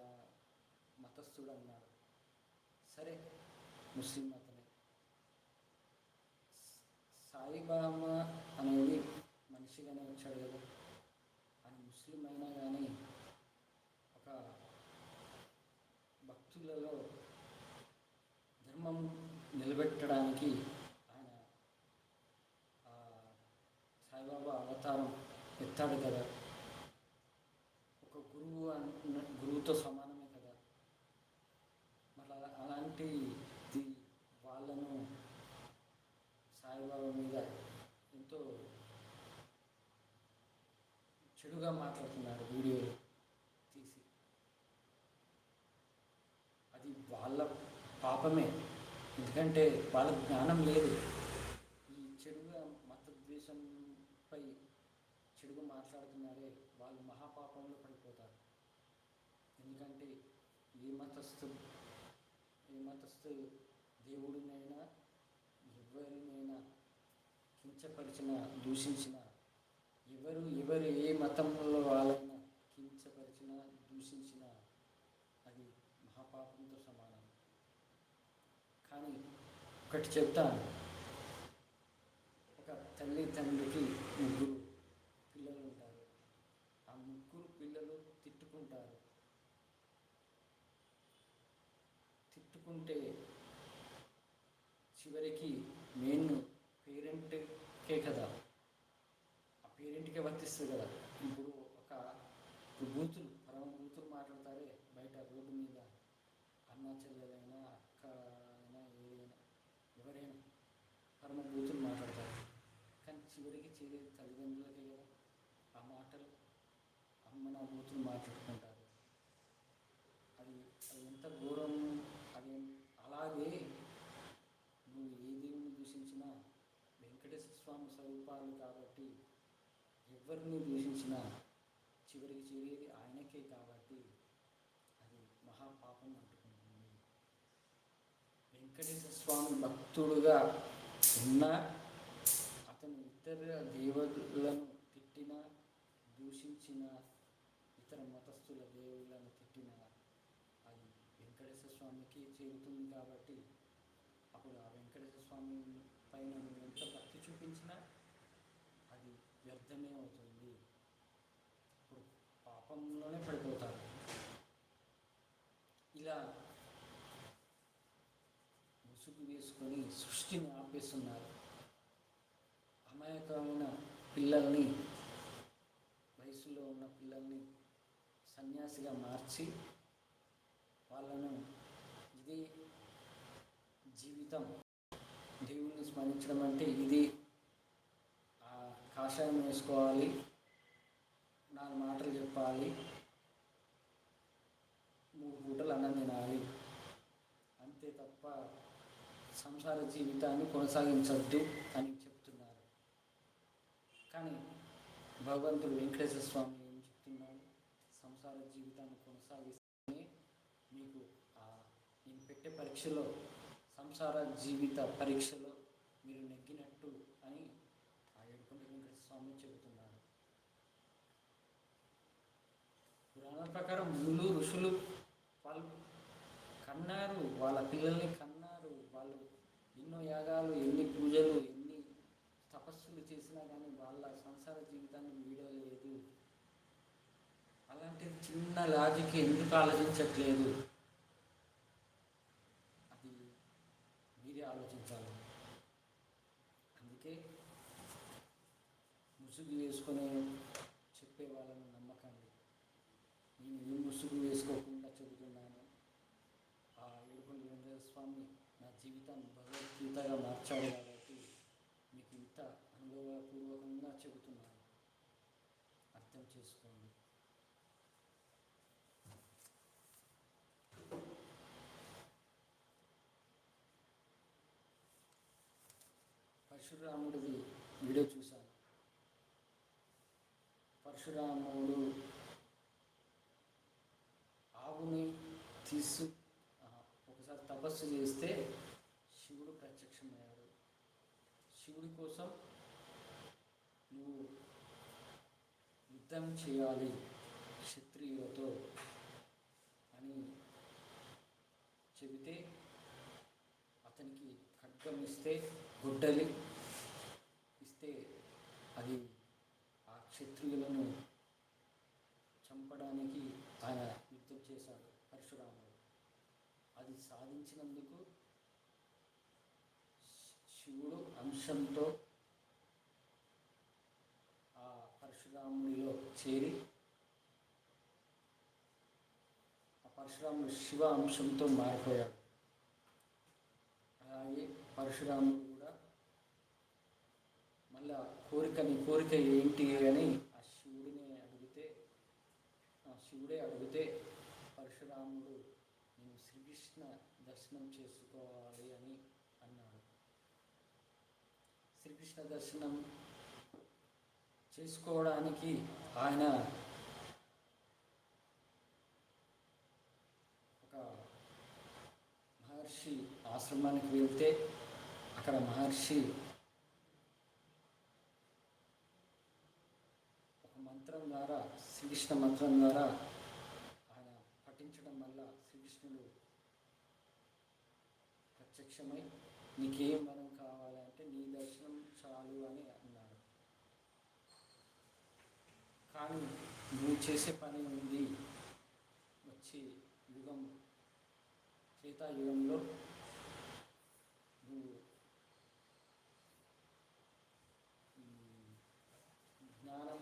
Speaker 1: మతస్థుడు అన్నారు. సరే, ముస్లిం అతనే. సాయిబాబా అనేది మనిషిగానే వచ్చాడు కదా, ఆయన ముస్లిం అయినా కానీ ఒక భక్తులలో ధర్మం నిలబెట్టడానికి ఆయన సాయిబాబా అవతారం ఎత్తాడు కదా. ఒక గురువుతో సమానమే కదా. మళ్ళీ అలాంటి వాళ్ళను సాయిబాబా మీద ఎంతో చెడుగా మాట్లాడుతున్నారు వీడియోలు తీసి. అది వాళ్ళ పాపమే, ఎందుకంటే వాళ్ళకు జ్ఞానం లేదు. ఈ చెడుగా మతద్వేషంపై చెడుగా మాట్లాడుతున్నారే, వాళ్ళు మహాపాపంలో పడిపోతారు. ఎందుకంటే ఏ మతస్థు దేవుడినైనా ఎవరినైనా కించపరిచిన, దూషించిన, ఎవరు ఏ మతంలో వాళ్ళైనా కించపరిచిన, దూషించిన అది మహాపాపంతో సమానం. కానీ ఒకటి చెప్తాను, ఒక తల్లి తండ్రికి 3 పిల్లలు ఉంటారు. ఆ 3 పిల్లలు తిట్టుకుంటే చివరికి మెయిన్ పేరెంట్కే కదా, ఆ పేరెంట్కే వర్తిస్తుంది కదా. ఇప్పుడు బూతులు, పరమ బూతులు మాట్లాడతారే బయట రోడ్డు మీద, అన్న చెల్లెలైనా, అక్క అయినా, ఎవరైనా పరమ బూతులు మాట్లాడతారు. కానీ చివరికి చేరేది తల్లిదండ్రులకే కదా ఆ మాటలు. అమ్మ నా బూతులు మాట్లాడుకుంటారు. అది ఎంత ఘోరం. అది అలాగే నువ్వు ఎవరిని దూషించినా చివరికి చేరేది ఆయనకే కాబట్టి అది మహాపాపం అంటుకుంటుంది. వెంకటేశ్వర స్వామి భక్తుడుగా ఉన్న అతను ఇతర దేవుళ్ళను తిట్టిన, దూషించిన, ఇతర మతస్థుల దేవుళ్ళను తిట్టిన అది వెంకటేశ్వర స్వామికి చేరుతుంది కాబట్టి అప్పుడు ఆ వెంకటేశ్వర స్వామి పైన నువ్వు ఎంత భక్తి చూపించినా అది వ్యర్థమే అవుతుంది. ఇప్పుడు పాపంలోనే పడిపోతారు. ఇలా ముసుగు వేసుకొని సృష్టిని ఆపేస్తున్నారు. అమాయకమైన పిల్లల్ని, వయసులో ఉన్న పిల్లల్ని సన్యాసిగా మార్చి వాళ్ళను ఇదే జీవితం, దేవుణ్ణి స్మరించడం అంటే ఇది, కాషాయం వేసుకోవాలి, 4 మాటలు చెప్పాలి, 3 పూటలు అన్నం తినాలి, అంతే తప్ప సంసార జీవితాన్ని కొనసాగించద్దు అని చెప్తున్నారు. కానీ భగవంతుడు వెంకటేశ్వర స్వామి ఏం చెప్తున్నాడు? సంసార జీవితాన్ని కొనసాగిస్తేనే మీకు నేను పెట్టే పరీక్షలో, సంసార జీవిత పరీక్షలో మీరు నెగ్గినట్టు అని ఆ ఏడుకొండ వెంకటేశ్వర స్వామి చెబుతున్నాడు. పురాణాల ప్రకారం మునులు, ఋషులు వాళ్ళు కన్నారు, వాళ్ళ పిల్లల్ని కన్నారు, వాళ్ళు ఎన్నో యాగాలు, ఎన్ని పూజలు, ఎన్ని తపస్సులు చేసినా కానీ వాళ్ళ సంసార జీవితాన్ని వీడలేదు. అలాంటి చిన్న లాజిక్ ఎందుకు ఆలోచించట్లేదు? అది మీరే ఆలోచించాలి. అందుకే ముసుగు వేసుకొని చెప్పే వాళ్ళని నమ్మకండి. నేను ఏ ముసుగు వేసుకోకుండా చెబుతున్నాను. ఆ ఏడుకొండ వెంకటేశ్వర స్వామి నా జీవితాన్ని భగవద్గీతగా మార్చాడు కాబట్టి మీకు ఇంత అనుభవపూర్వకంగా చెబుతున్నాను, అర్థం చేసుకోండి. పరశురాముడిది వీడియో చూశాను. పరశురాముడు ఆవుని ఒకసారి తపస్సు చేస్తే శివుడు ప్రత్యక్షమయ్యాడు. శివుడి కోసం నువ్వు యుద్ధం చేయాలి క్షత్రియులతో అని చెబితే అతనికి ఖడ్గం ఇస్తే, గొడ్డలి ఇస్తే అది ఆ క్షత్రియులను చంపడానికి ఆయన యుద్ధం చేశాడు పరశురాముడు. అది సాధించినందుకు శివుడు అంశంతో ఆ పరశురాముడిలో చేరి ఆ పరశురాముడు శివ అంశంతో మారిపోయాడు. అలాగే పరశురాముడు కూడా మళ్ళా కోరిక ఏంటి అని ఆ శివుడే అడిగితే పరశురాముడు నేను శ్రీకృష్ణ దర్శనం చేసుకోవాలి అని అన్నాడు. శ్రీకృష్ణ దర్శనం చేసుకోవడానికి ఆయన ఒక మహర్షి ఆశ్రమానికి వెళ్తే అక్కడ మహర్షి ఒక మంత్రం ద్వారా, శ్రీకృష్ణ మంత్రం ద్వారా ఆయన పఠించడం వల్ల శ్రీకృష్ణుడు ప్రత్యక్షమై నీకేం వరం కావాలంటే నీ దర్శనం చాలు అని అన్నాడు. కానీ నువ్వు చేసే పని ఉంది, వచ్చి యుగం త్రేతాయుగంలో నువ్వు జ్ఞానం,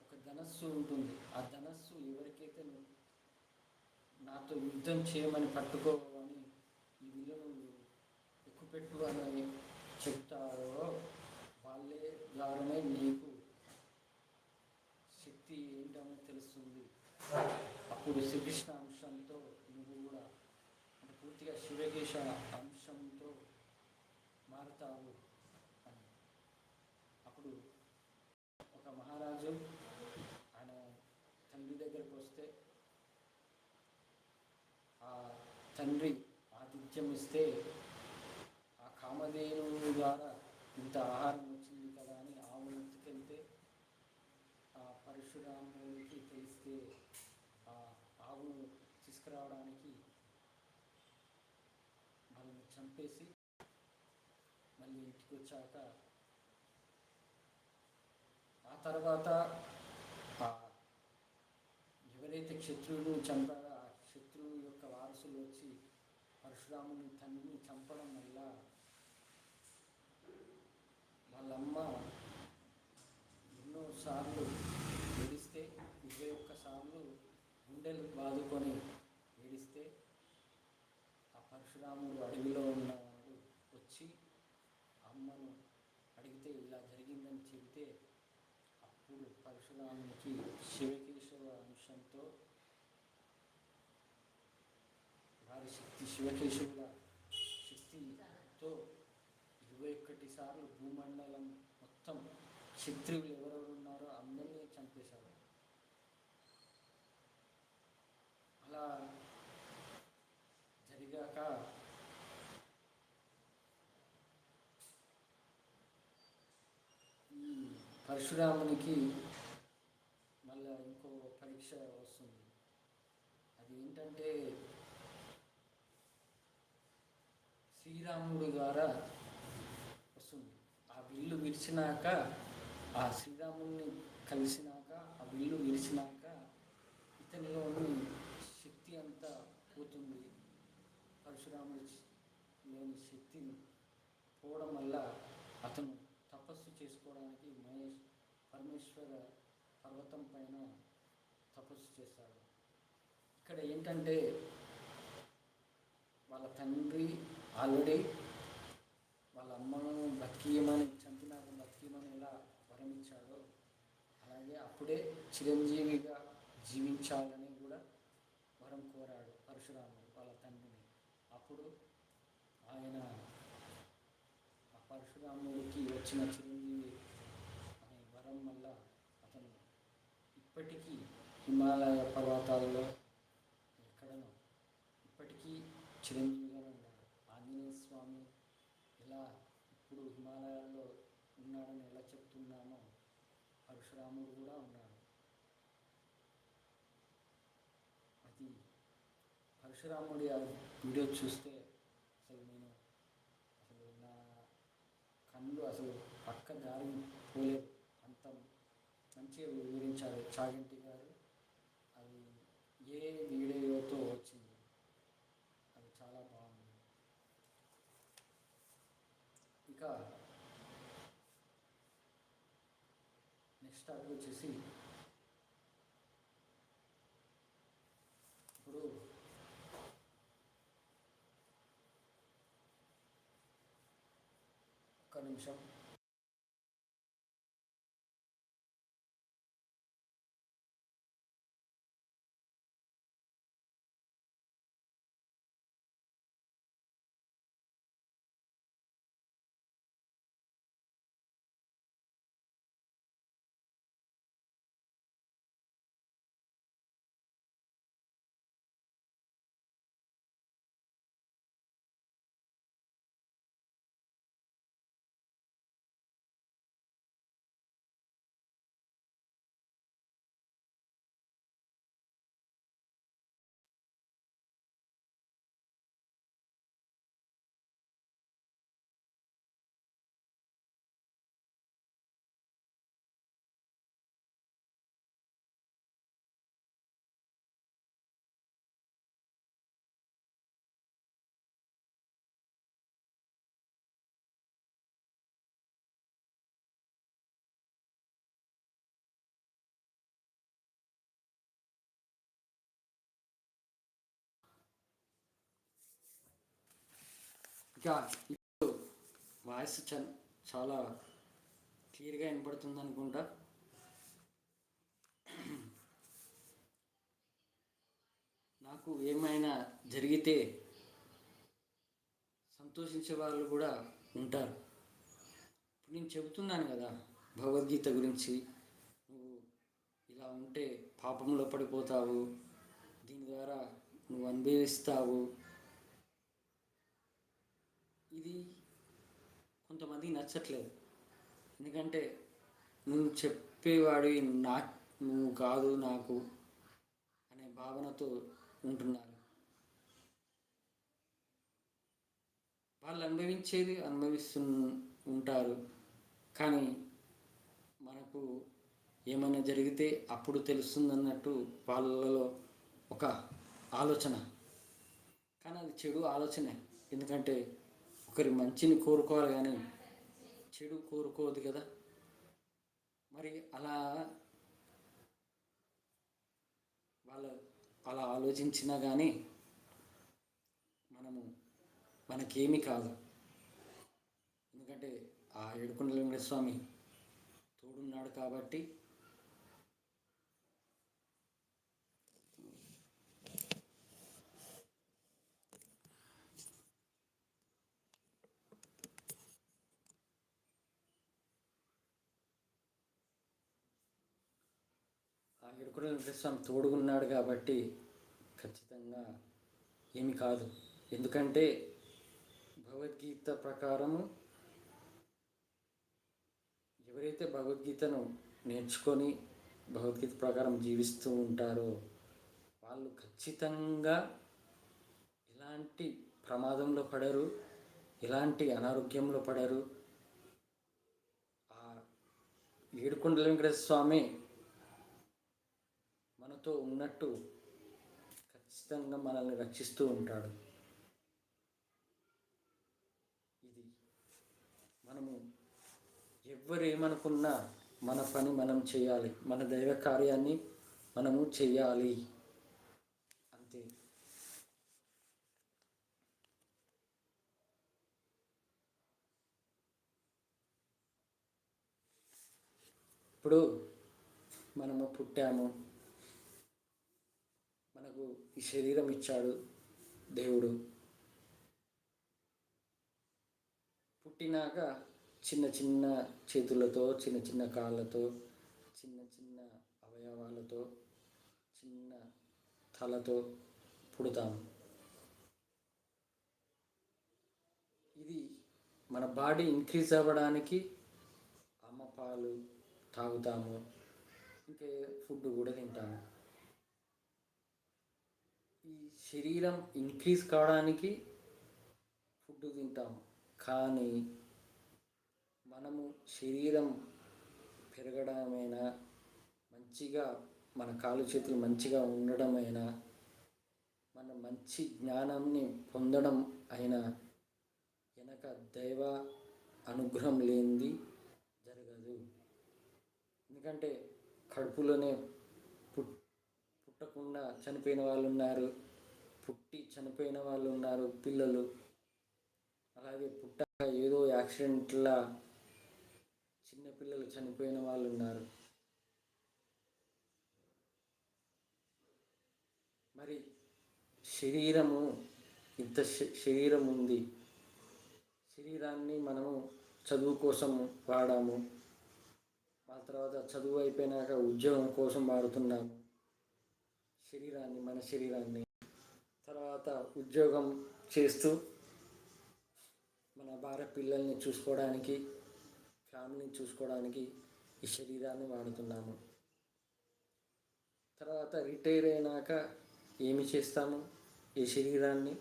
Speaker 1: ఒక ధనస్సు ఉంటుంది, ఆ ధనస్సు ఎవరికైతే నాతో యుద్ధం చేయమని పట్టుకోవని ఈ విలువను ఎక్కుపెట్టు అని చెప్తారో వాళ్ళే ద్వారానే నీకు శక్తి ఏంటని తెలుస్తుంది. అప్పుడు శ్రీకృష్ణ అంశంతో నువ్వు కూడా అంటే పూర్తిగా శివకేశ అంశంతో మారుతావు అని. అప్పుడు ఒక తండ్రి ఆతిథ్యం ఇస్తే ఆ కామధేనువు ద్వారా ఇంత ఆహారం వచ్చింది కదా అని ఆవును ఎత్తుకెళ్తే ఆ పరశురాముడికి తెలిస్తే ఆ ఆవును తీసుకురావడానికి వాళ్ళని చంపేసి మళ్ళీ ఇంటికి వచ్చాక ఆ తర్వాత ఎవరైతే క్షత్రువుని చంపారో ఆ శత్రువు యొక్క వారసులు వచ్చి పరశురాముని తండ్రిని చంపడం వల్ల వాళ్ళమ్మ ఎన్నోసార్లు ఏడిస్తే 21 సార్లు గుండెలు బాదుకొని ఏడిస్తే ఆ పరశురాముడు అడవిలో ఉన్నవాడు వచ్చి అమ్మను అడిగితే ఇలా జరిగిందని చెబితే అప్పుడు పరశురామునికి శివకేశవ అంశంతో వారి శక్తి శివకేశవుల శక్తితో 21 సార్లు భూమండలం మొత్తం క్షత్రియులు ఎవరెవరు ఉన్నారో అందరినీ చంపేశారు. అలా జరిగాక ఈ పరశురామునికి మళ్ళీ ఇంకో పరీక్ష వస్తుంది. అది ఏంటంటే శ్రీరాముడు ద్వారా వస్తుంది. ఆ విల్లు విరిచినాక ఆ శ్రీరాముడిని కలిసినాక ఆ విల్లు విరిచినాక ఇతనిలోని శక్తి అంతా పోతుంది. పరశురాముడిలోని శక్తిని పోవడం వల్ల అతను తపస్సు చేసుకోవడానికి పరమేశ్వర పర్వతం పైన తపస్సు చేస్తాడు. ఇక్కడ ఏంటంటే వాళ్ళ తండ్రి ఆల్రెడీ వాళ్ళ అమ్మను బతికియమని చంపినాక బతికియమని ఎలా వరం ఇచ్చాడో అలాగే అప్పుడే చిరంజీవిగా జీవించాలని కూడా వరం కోరాడు పరశురాముడు వాళ్ళ తండ్రిని. అప్పుడు ఆయన ఆ పరశురాముడికి వచ్చిన చిరంజీవి అనే వరం వల్ల అతను ఇప్పటికీ హిమాలయ పర్వతాలలో ఎక్కడనో ఇప్పటికీ చిరంజీవిగా ఉన్నాడు. ఆంజనేయ స్వామి ఎలా ఇప్పుడు హిమాలయాల్లో ఉన్నాడని ఎలా చెప్తున్నామో పరశురాముడు కూడా ఉన్నాడు. అది పరశురాముడి ఆ వీడియో చూస్తే అసలు నా కళ్ళు అసలు పక్క దారి పోలేదు. అంత మంచిగా వివరించారు చాగంటి గారు. అది ఏ వీడియోతో వచ్చింది, అది చాలా బాగుంది. ఇక నెక్స్ట్ టాపిక్ వచ్చేసి ఇప్పుడు ఒక్క నిమిషం. ఇక ఇప్పుడు వాయిస్ చాలా క్లియర్గా వినపడుతుంది అనుకుంటా. నాకు ఏమైనా జరిగితే సంతోషించే వాళ్ళు కూడా ఉంటారు. ఇప్పుడు నేను చెబుతున్నాను కదా భగవద్గీత గురించి, నువ్వు ఇలా ఉంటే పాపంలో పడిపోతావు, దీని ద్వారా నువ్వు అనుభవిస్తావు, ఇది కొంతమందికి నచ్చట్లేదు. ఎందుకంటే నువ్వు చెప్పేవాడివి నువ్వు కాదు నాకు అనే భావనతో ఉంటున్నారు. వాళ్ళు అనుభవించేది అనుభవిస్తూ ఉంటారు. కానీ మనకు ఏమైనా జరిగితే అప్పుడు తెలుస్తుందన్నట్టు వాళ్ళలో ఒక ఆలోచన. కానీ అది చెడు ఆలోచనే. ఎందుకంటే ఒకరి మంచిని కోరుకోవాలి కానీ చెడు కోరుకోదు కదా. మరి వాళ్ళు అలా ఆలోచించినా కానీ మనకేమీ కాదు. ఎందుకంటే ఆ ఏడుకొండల వెంకటేశ్వర స్వామి తోడున్నాడు కాబట్టి ఏడుకొండల వెంకటేశ్వర స్వామి తోడుగున్నాడు కాబట్టి ఖచ్చితంగా ఏమి కాదు. ఎందుకంటే భగవద్గీత ప్రకారము ఎవరైతే భగవద్గీతను నేర్చుకొని భగవద్గీత ప్రకారం జీవిస్తూ ఉంటారో వాళ్ళు ఖచ్చితంగా ఎలాంటి ప్రమాదంలో పడరు, ఎలాంటి అనారోగ్యంలో పడరు. ఆ ఏడుకొండల వెంకటేశ్వర స్వామి మనతో ఉన్నట్టు ఖచ్చితంగా మనల్ని రక్షిస్తూ ఉంటాడు. ఇది మనము ఎవ్వరేమనుకున్నా మన పని మనం చేయాలి, మన దైవ కార్యాన్ని మనము చేయాలి, అంతే. ఇప్పుడు మనము పుట్టాము, మనకు ఈ శరీరం ఇచ్చాడు దేవుడు. పుట్టినాక చిన్న చిన్న చేతులతో, చిన్న చిన్న కాళ్ళతో, చిన్న చిన్న అవయవాలతో, చిన్న తలతో పుడతాము. ఇది మన బాడీ ఇంక్రీజ్ అవ్వడానికి అమ్మ పాలు తాగుతాము, ఇంకే ఫుడ్ కూడా తింటాము. ఈ శరీరం ఇంక్రీజ్ కావడానికి ఫుడ్ తింటాము. కానీ మనము శరీరం పెరగడమైనా, మంచిగా మన కాలు చేతులు మంచిగా ఉండడమైనా, మన మంచి జ్ఞానాన్ని పొందడం అయినా వెనక దైవ అనుగ్రహం లేనిది జరగదు. ఎందుకంటే కడుపులోనే పుట్టకుండా చనిపోయిన వాళ్ళు ఉన్నారు, పుట్టి చనిపోయిన వాళ్ళు ఉన్నారు పిల్లలు. అలాగే పుట్టాక ఏదో యాక్సిడెంట్లా చిన్నపిల్లలు చనిపోయిన వాళ్ళు ఉన్నారు. మరి శరీరము ఇంత శరీరం ఉంది, శరీరాన్ని మనము చదువు కోసం వాడాము, ఆ తర్వాత చదువు అయిపోయినాక ఉద్యోగం కోసం వాడుతున్నాము మన శరీరాన్ని. తర్వాత ఉద్యోగం చేస్తూ మన భార్య పిల్లల్ని చూసుకోవడానికి, ఫ్యామిలీని చూసుకోవడానికి ఈ శరీరాన్ని వాడుతున్నాము. తర్వాత రిటైర్ అయినాక ఏమి చేస్తాము ఈ శరీరాన్ని?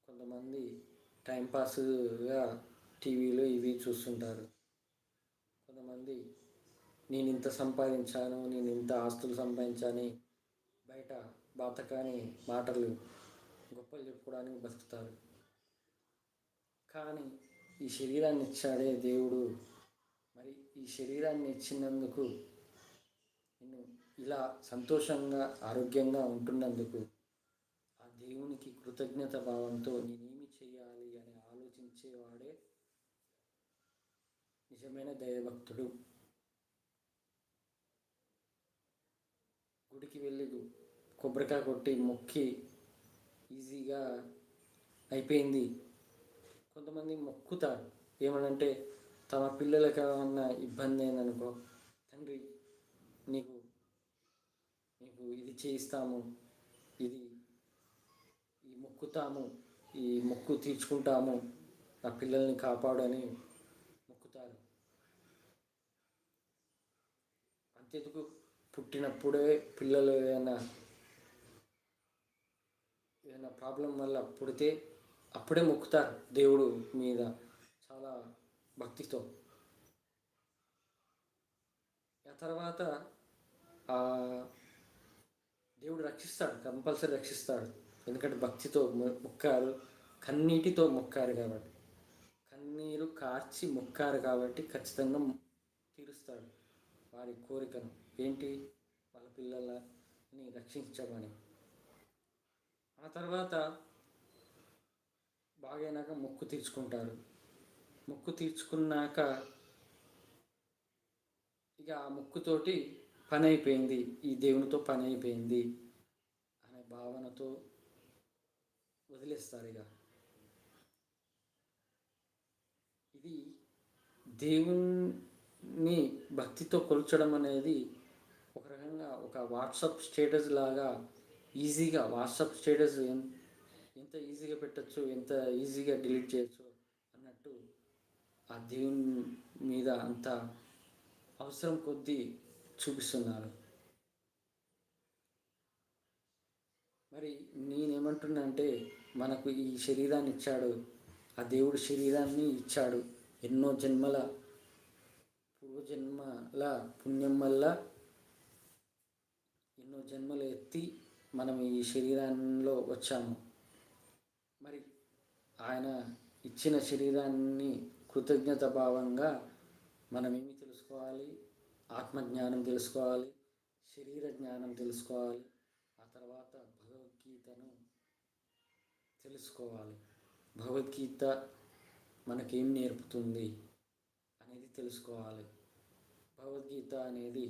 Speaker 1: కొంతమంది టైంపాస్గా టీవీలో ఇవి చూస్తుంటారు. కొంతమంది నేను ఇంత సంపాదించాను, నేను ఇంత ఆస్తులు సంపాదించాను బయట బాతకాని మాటలు గొప్పలు చెప్పుకోవడానికి బతుకుతారు. కానీ ఈ శరీరాన్ని ఇచ్చాడే దేవుడు. మరి ఈ శరీరాన్ని ఇచ్చినందుకు నేను ఇలా సంతోషంగా ఆరోగ్యంగా ఉంటున్నందుకు ఆ దేవునికి కృతజ్ఞత భావంతో నేనేమి చేయాలి అని ఆలోచించేవాడే నిజమైన దైవభక్తుడు. గుడికి వెళ్ళి కొబ్బరికాయ కొట్టి మొక్కి ఈజీగా అయిపోయింది. కొంతమంది మొక్కుతారు ఏమనంటే తమ పిల్లలకి ఏమన్నా ఇబ్బంది అయిందనుకో, తండ్రి నీకు ఇది చేయిస్తాము, ఈ మొక్కుతాము ఈ మొక్కు తీర్చుకుంటాము, నా పిల్లల్ని కాపాడని మొక్కుతారు. అంతెందుకు, పుట్టినప్పుడే పిల్లలు ఏదైనా ప్రాబ్లం వల్ల పుడితే అప్పుడే మొక్కుతారు దేవుడు మీద చాలా భక్తితో. ఆ తర్వాత దేవుడు రక్షిస్తాడు, కంపల్సరీ రక్షిస్తాడు. ఎందుకంటే భక్తితో మొక్కారు, కన్నీటితో మొక్కారు కాబట్టి, కన్నీరు కార్చి మొక్కారు కాబట్టి ఖచ్చితంగా తీరుస్తాడు వారి కోరికను. ఏంటి? వాళ్ళ పిల్లలని రక్షించమని. ఆ తర్వాత బాగైనాక మొక్కు తీర్చుకుంటారు. మొక్కు తీర్చుకున్నాక ఇక ఆ మొక్కుతోటి పని అయిపోయింది, ఈ దేవునితో పని అయిపోయింది అనే భావనతో వదిలేస్తారు. ఇక ఇది దేవుని భక్తితో కొల్చడం అనేది ఒక రకంగా ఒక వాట్సాప్ స్టేటస్ లాగా ఈజీగా, వాట్సాప్ స్టేటస్ ఎంత ఈజీగా పెట్టచ్చు, ఎంత ఈజీగా డిలీట్ చేయొచ్చు అన్నట్టు ఆ దేవుని మీద అంత అవసరం కొద్దీ చూపిస్తున్నారు. మరి నేనేమంటున్నా అంటే, మనకు ఈ శరీరాన్ని ఇచ్చాడు, ఆ దేవుడు శరీరాన్ని ఇచ్చాడు. ఎన్నో జన్మల పూర్వజన్మల పుణ్యం వల్ల ఎన్నో జన్మలు ఎత్తి మనం ఈ శరీరంలో వచ్చాము. మరి ఆయన ఇచ్చిన శరీరాన్ని కృతజ్ఞత భావంగా మనం ఏమి తెలుసుకోవాలి? ఆత్మజ్ఞానం తెలుసుకోవాలి, శరీర జ్ఞానం తెలుసుకోవాలి, ఆ తర్వాత భగవద్గీతను తెలుసుకోవాలి. భగవద్గీత మనకేం నేర్పుతుంది అనేది తెలుసుకోవాలి. భగవద్గీత అనేది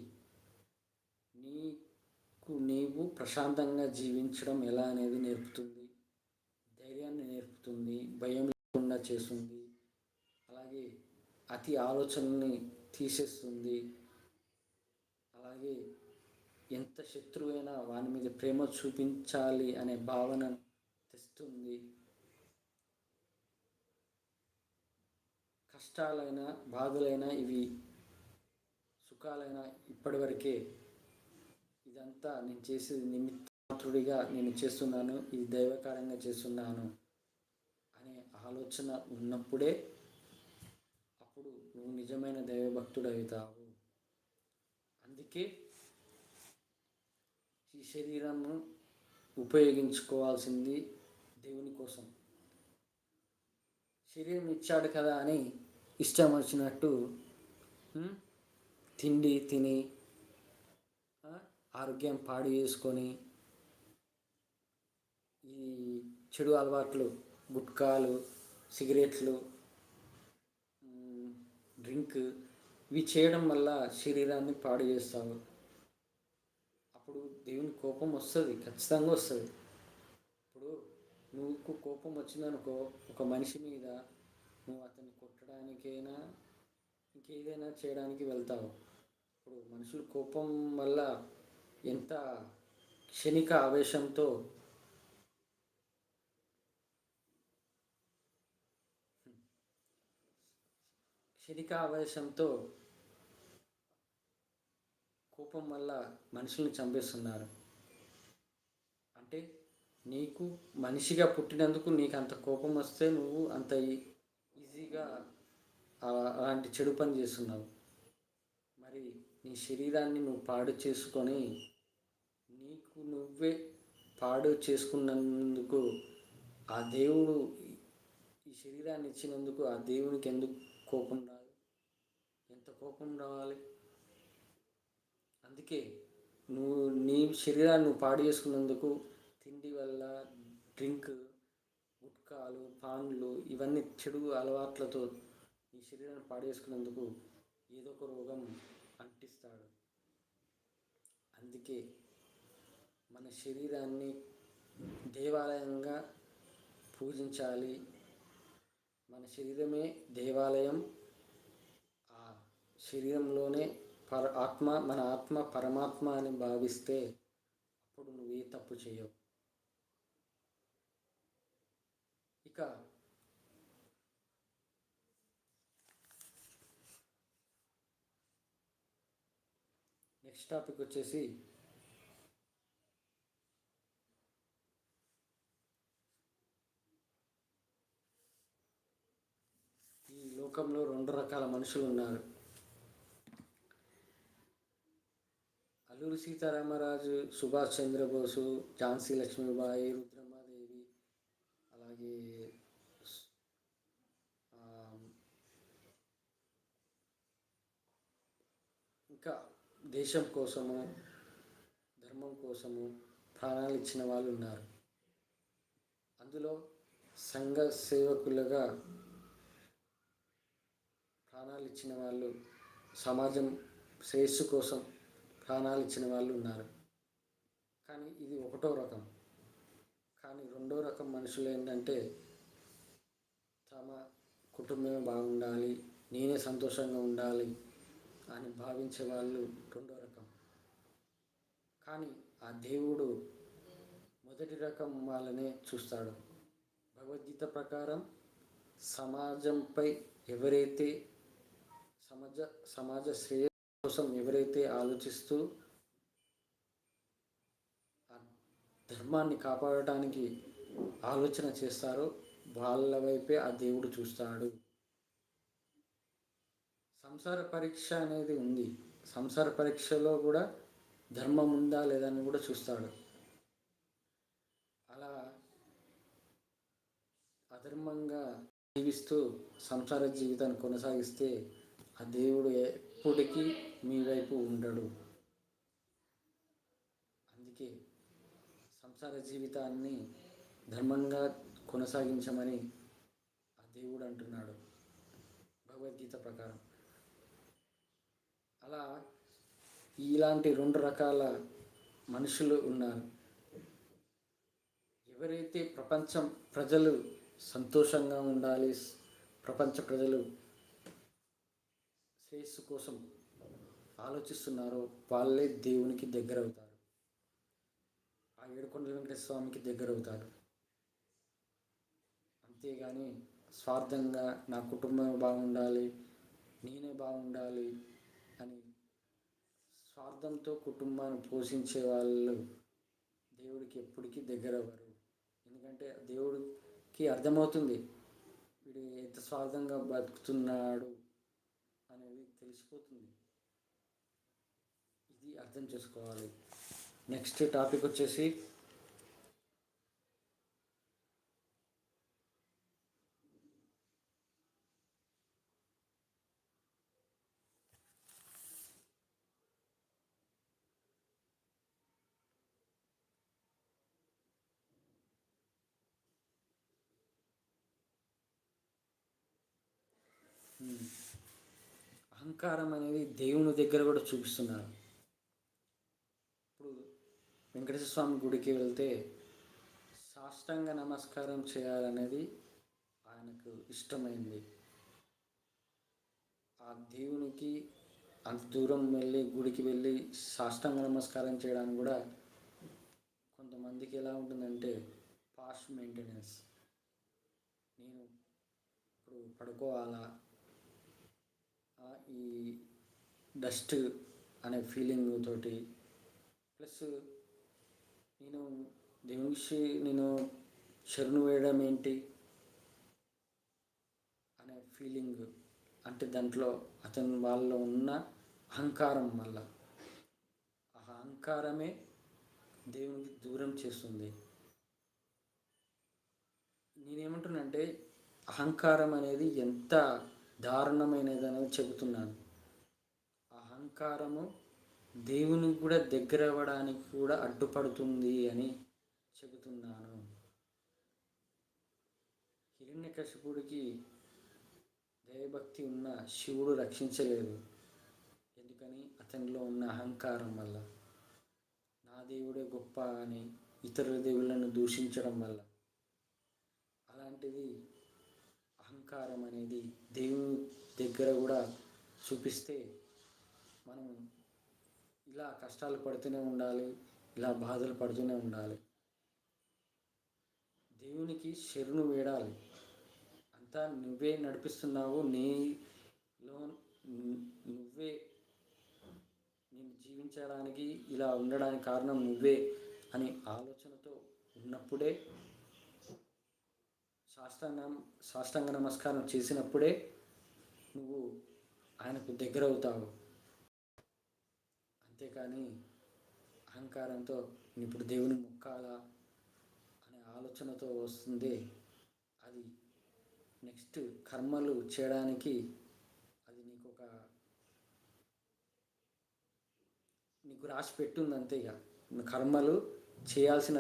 Speaker 1: నీవు ప్రశాంతంగా జీవించడం ఎలా అనేది నేర్పుతుంది, ధైర్యాన్ని నేర్పుతుంది, భయం లేకుండా చేస్తుంది, అలాగే అతి ఆలోచనల్ని తీసేస్తుంది, అలాగే ఎంత శత్రువైనా వాని మీద ప్రేమ చూపించాలి అనే భావనను తెస్తుంది. కష్టాలైనా బాధలైనా ఇవి సుఖాలైనా ఇప్పటివరకే, ఇదంతా నేను చేసేది నిమిత్త మాత్రుడిగా నేను చేస్తున్నాను, ఇది దైవకారంగా చేస్తున్నాను అనే ఆలోచన ఉన్నప్పుడే అప్పుడు నువ్వు నిజమైన దైవభక్తుడు అవుతావు. అందుకే ఈ శరీరము ఉపయోగించుకోవాల్సింది దేవుని కోసం. శరీరం ఇచ్చాడు కదా అని ఇష్టం వచ్చినట్టు తిండి తిని ఆరోగ్యం పాడు చేసుకొని ఈ చెడు అలవాట్లు, గుట్కాలు, సిగరెట్లు, డ్రింక్ ఇవి చేయడం వల్ల శరీరాన్ని పాడు చేస్తావు. అప్పుడు దేవుని కోపం వస్తుంది, ఖచ్చితంగా వస్తుంది. ఇప్పుడు నువ్వు కోపం వచ్చిందనుకో ఒక మనిషి మీద, నువ్వు అతన్ని కొట్టడానికైనా ఇంకేదైనా చేయడానికి వెళ్తావు. ఇప్పుడు మనుషులు కోపం వల్ల ఎంత క్షణిక ఆవేశంతో కోపం వల్ల మనుషుల్ని చంపేస్తున్నారు. అంటే నీకు మనిషిగా పుట్టినందుకు నీకు అంత కోపం వస్తే నువ్వు అంత ఈజీగా అలాంటి చెడు పని చేస్తున్నావు. మరి నీ శరీరాన్ని నువ్వు పాడు చేసుకొని నీకు నువ్వే పాడు చేసుకున్నందుకు ఆ దేవుడు ఈ శరీరాన్ని ఇచ్చినందుకు ఆ దేవునికి ఎందుకు కోపం రాదు? ఎంత కోపం రావాలి? అందుకే నీ శరీరాన్ని నువ్వు పాడు చేసుకున్నందుకు తిండి వల్ల, డ్రింక్, గుట్కాలు, పాన్లు ఇవన్నీ చెడు అలవాట్లతో నీ శరీరాన్ని పాడు చేసుకున్నందుకు ఏదో ఒక రోగం అంటిస్తాడు. అందుకే మన శరీరాన్ని దేవాలయంగా పూజించాలి. మన శరీరమే దేవాలయం. ఆ శరీరంలోనే మన ఆత్మ పరమాత్మ అని భావిస్తే అప్పుడు నువ్వు ఏ తప్పు చేయవు. ఇక నెక్స్ట్ టాపిక్ వచ్చేసి ఈ లోకంలో 2 రకాల మనుషులు ఉన్నారు. అల్లూరి సీతారామరాజు, సుభాష్ చంద్రబోసు, ఝాన్సీ లక్ష్మీబాయి, రుద్రమాదేవి, అలాగే ఇంకా దేశం కోసము, ధర్మం కోసము ప్రాణాలు ఇచ్చిన వాళ్ళు ఉన్నారు. అందులో సంఘ సేవకులుగా ప్రాణాలు ఇచ్చిన వాళ్ళు, సమాజం శ్రేయస్సు కోసం ప్రాణాలు ఇచ్చిన వాళ్ళు ఉన్నారు. కానీ ఇది ఒకటో రకం. కానీ 2వ రకం మనుషులు ఏంటంటే తమ కుటుంబమే బాగుండాలి, నేనే సంతోషంగా ఉండాలి అని భావించే వాళ్ళు 2వ రకం. కానీ ఆ దేవుడు మొదటి రకం వాళ్ళనే చూస్తాడు. భగవద్గీత ప్రకారం సమాజంపై ఎవరైతే సమాజ శ్రేయస్సు కోసం ఎవరైతే ఆలోచిస్తూ ఆ ధర్మాన్ని కాపాడటానికి ఆలోచన చేస్తారో వాళ్ళ వైపే ఆ దేవుడు చూస్తాడు. సంసార పరీక్ష అనేది ఉంది. సంసార పరీక్షలో కూడా ధర్మం ఉందా లేదా అని కూడా చూస్తాడు. అలా అధర్మంగా జీవిస్తూ సంసార జీవితాన్ని కొనసాగిస్తే ఆ దేవుడు ఎప్పటికీ మీ వైపు ఉండడు. అందుకే సంసార జీవితాన్ని ధర్మంగా కొనసాగించమని ఆ దేవుడు అంటున్నాడు భగవద్గీత ప్రకారం. అలా ఇలాంటి 2 రకాల మనుషులు ఉన్నారు. ఎవరైతే ప్రజలు సంతోషంగా ఉండాలి, ప్రపంచ ప్రజలు శ్రేయస్సు కోసం ఆలోచిస్తున్నారో వాళ్ళే దేవునికి దగ్గర అవుతారు. ఆ ఏడుకొండల వెంకటేశ్వర స్వామికి దగ్గర అవుతారు. అంతేగాని స్వార్థంగా నా కుటుంబం బాగుండాలి, నేనే బాగుండాలి అని స్వార్థంతో కుటుంబాన్ని పోషించే వాళ్ళు దేవుడికి ఎప్పటికీ దగ్గర అవ్వరు. ఎందుకంటే దేవుడికి అర్థమవుతుంది వీడు ఎంత స్వార్థంగా బతుకుతున్నాడు అనేది తెలిసిపోతుంది. ఇది అర్థం చేసుకోవాలి. నెక్స్ట్ టాపిక్ వచ్చేసి అహంకారం అనేది దేవుని దగ్గర కూడా చూపిస్తున్నారు. ఇప్పుడు వెంకటేశ్వర స్వామి గుడికి వెళ్తే సాష్టాంగ నమస్కారం చేయాలనేది ఆయనకు ఇష్టమైంది. ఆ దేవునికి అంత దూరం వెళ్ళి గుడికి వెళ్ళి సాష్టాంగ నమస్కారం చేయడానికి కూడా కొంతమందికి ఎలా ఉంటుందంటే పాస్ట్ మెయింటెనెన్స్. నేను ఇప్పుడు పడుకోవాలా, ఈ డస్ట్ అనే ఫీలింగ్ తోటి, ప్లస్ నేను శరణు వేయడం ఏంటి అనే ఫీలింగ్, అంటే దాంట్లో వాళ్ళలో ఉన్న అహంకారం వల్ల ఆ అహంకారమే దేవునికి దూరం చేస్తుంది. నేనేమంటున్నానంటే అహంకారం అనేది ఎంత దారుణమైనది అనేది చెబుతున్నాను. అహంకారము దేవునికి కూడా దగ్గర అవ్వడానికి కూడా అడ్డుపడుతుంది అని చెబుతున్నాను. హిరణ్యకశిపుడికి దైవభక్తి ఉన్న శివుడు రక్షించలేదు. ఎందుకని? అతనిలో ఉన్న అహంకారం వల్ల. నా దేవుడే గొప్ప అని ఇతరుల దేవుళ్ళను దూషించడం వల్ల. అలాంటిది అహంకారం అనేది దేవుని దగ్గర కూడా చూపిస్తే మనం ఇలా కష్టాలు పడుతూనే ఉండాలి, ఇలా బాధలు పడుతూనే ఉండాలి. దేవునికి శరణు వేడాలి. అంతా నువ్వే నడిపిస్తున్నావు, నీలో నువ్వే, నేను జీవించడానికి ఇలా ఉండడానికి కారణం నువ్వే అనే ఆలోచనతో ఉన్నప్పుడే, సాష్టాంగ నమస్కారం చేసినప్పుడే నువ్వు ఆయనకు దగ్గర అవుతావు. అంతేకాని అహంకారంతో ఇప్పుడు దేవుని మొక్కాలా అనే ఆలోచనతో వస్తుంది, అది నెక్స్ట్ కర్మలు చేయడానికి అది నీకు రాసి పెట్టుంది అంతే. ఇక కర్మలు చేయాల్సిన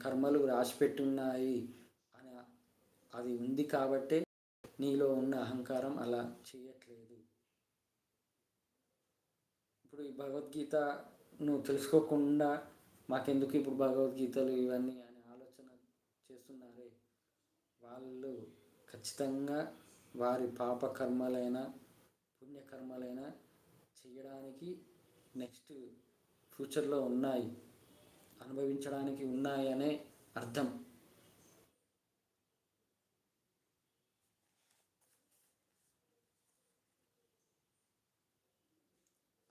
Speaker 1: కర్మలు రాసి పెట్టున్నాయి అని అది ఉంది కాబట్టే నీలో ఉన్న అహంకారం అలా చేయట్లేదు. ఇప్పుడు ఈ భగవద్గీత నువ్వు తెలుసుకోకుండా మాకెందుకు ఇప్పుడు భగవద్గీతలు ఇవన్నీ అని ఆలోచన చేస్తున్నారే, వాళ్ళు ఖచ్చితంగా వారి పాపకర్మలైనా పుణ్యకర్మలైనా చేయడానికి నెక్స్ట్ ఫ్యూచర్లో ఉన్నాయి, అనుభవించడానికి ఉన్నాయి అనే అర్థం.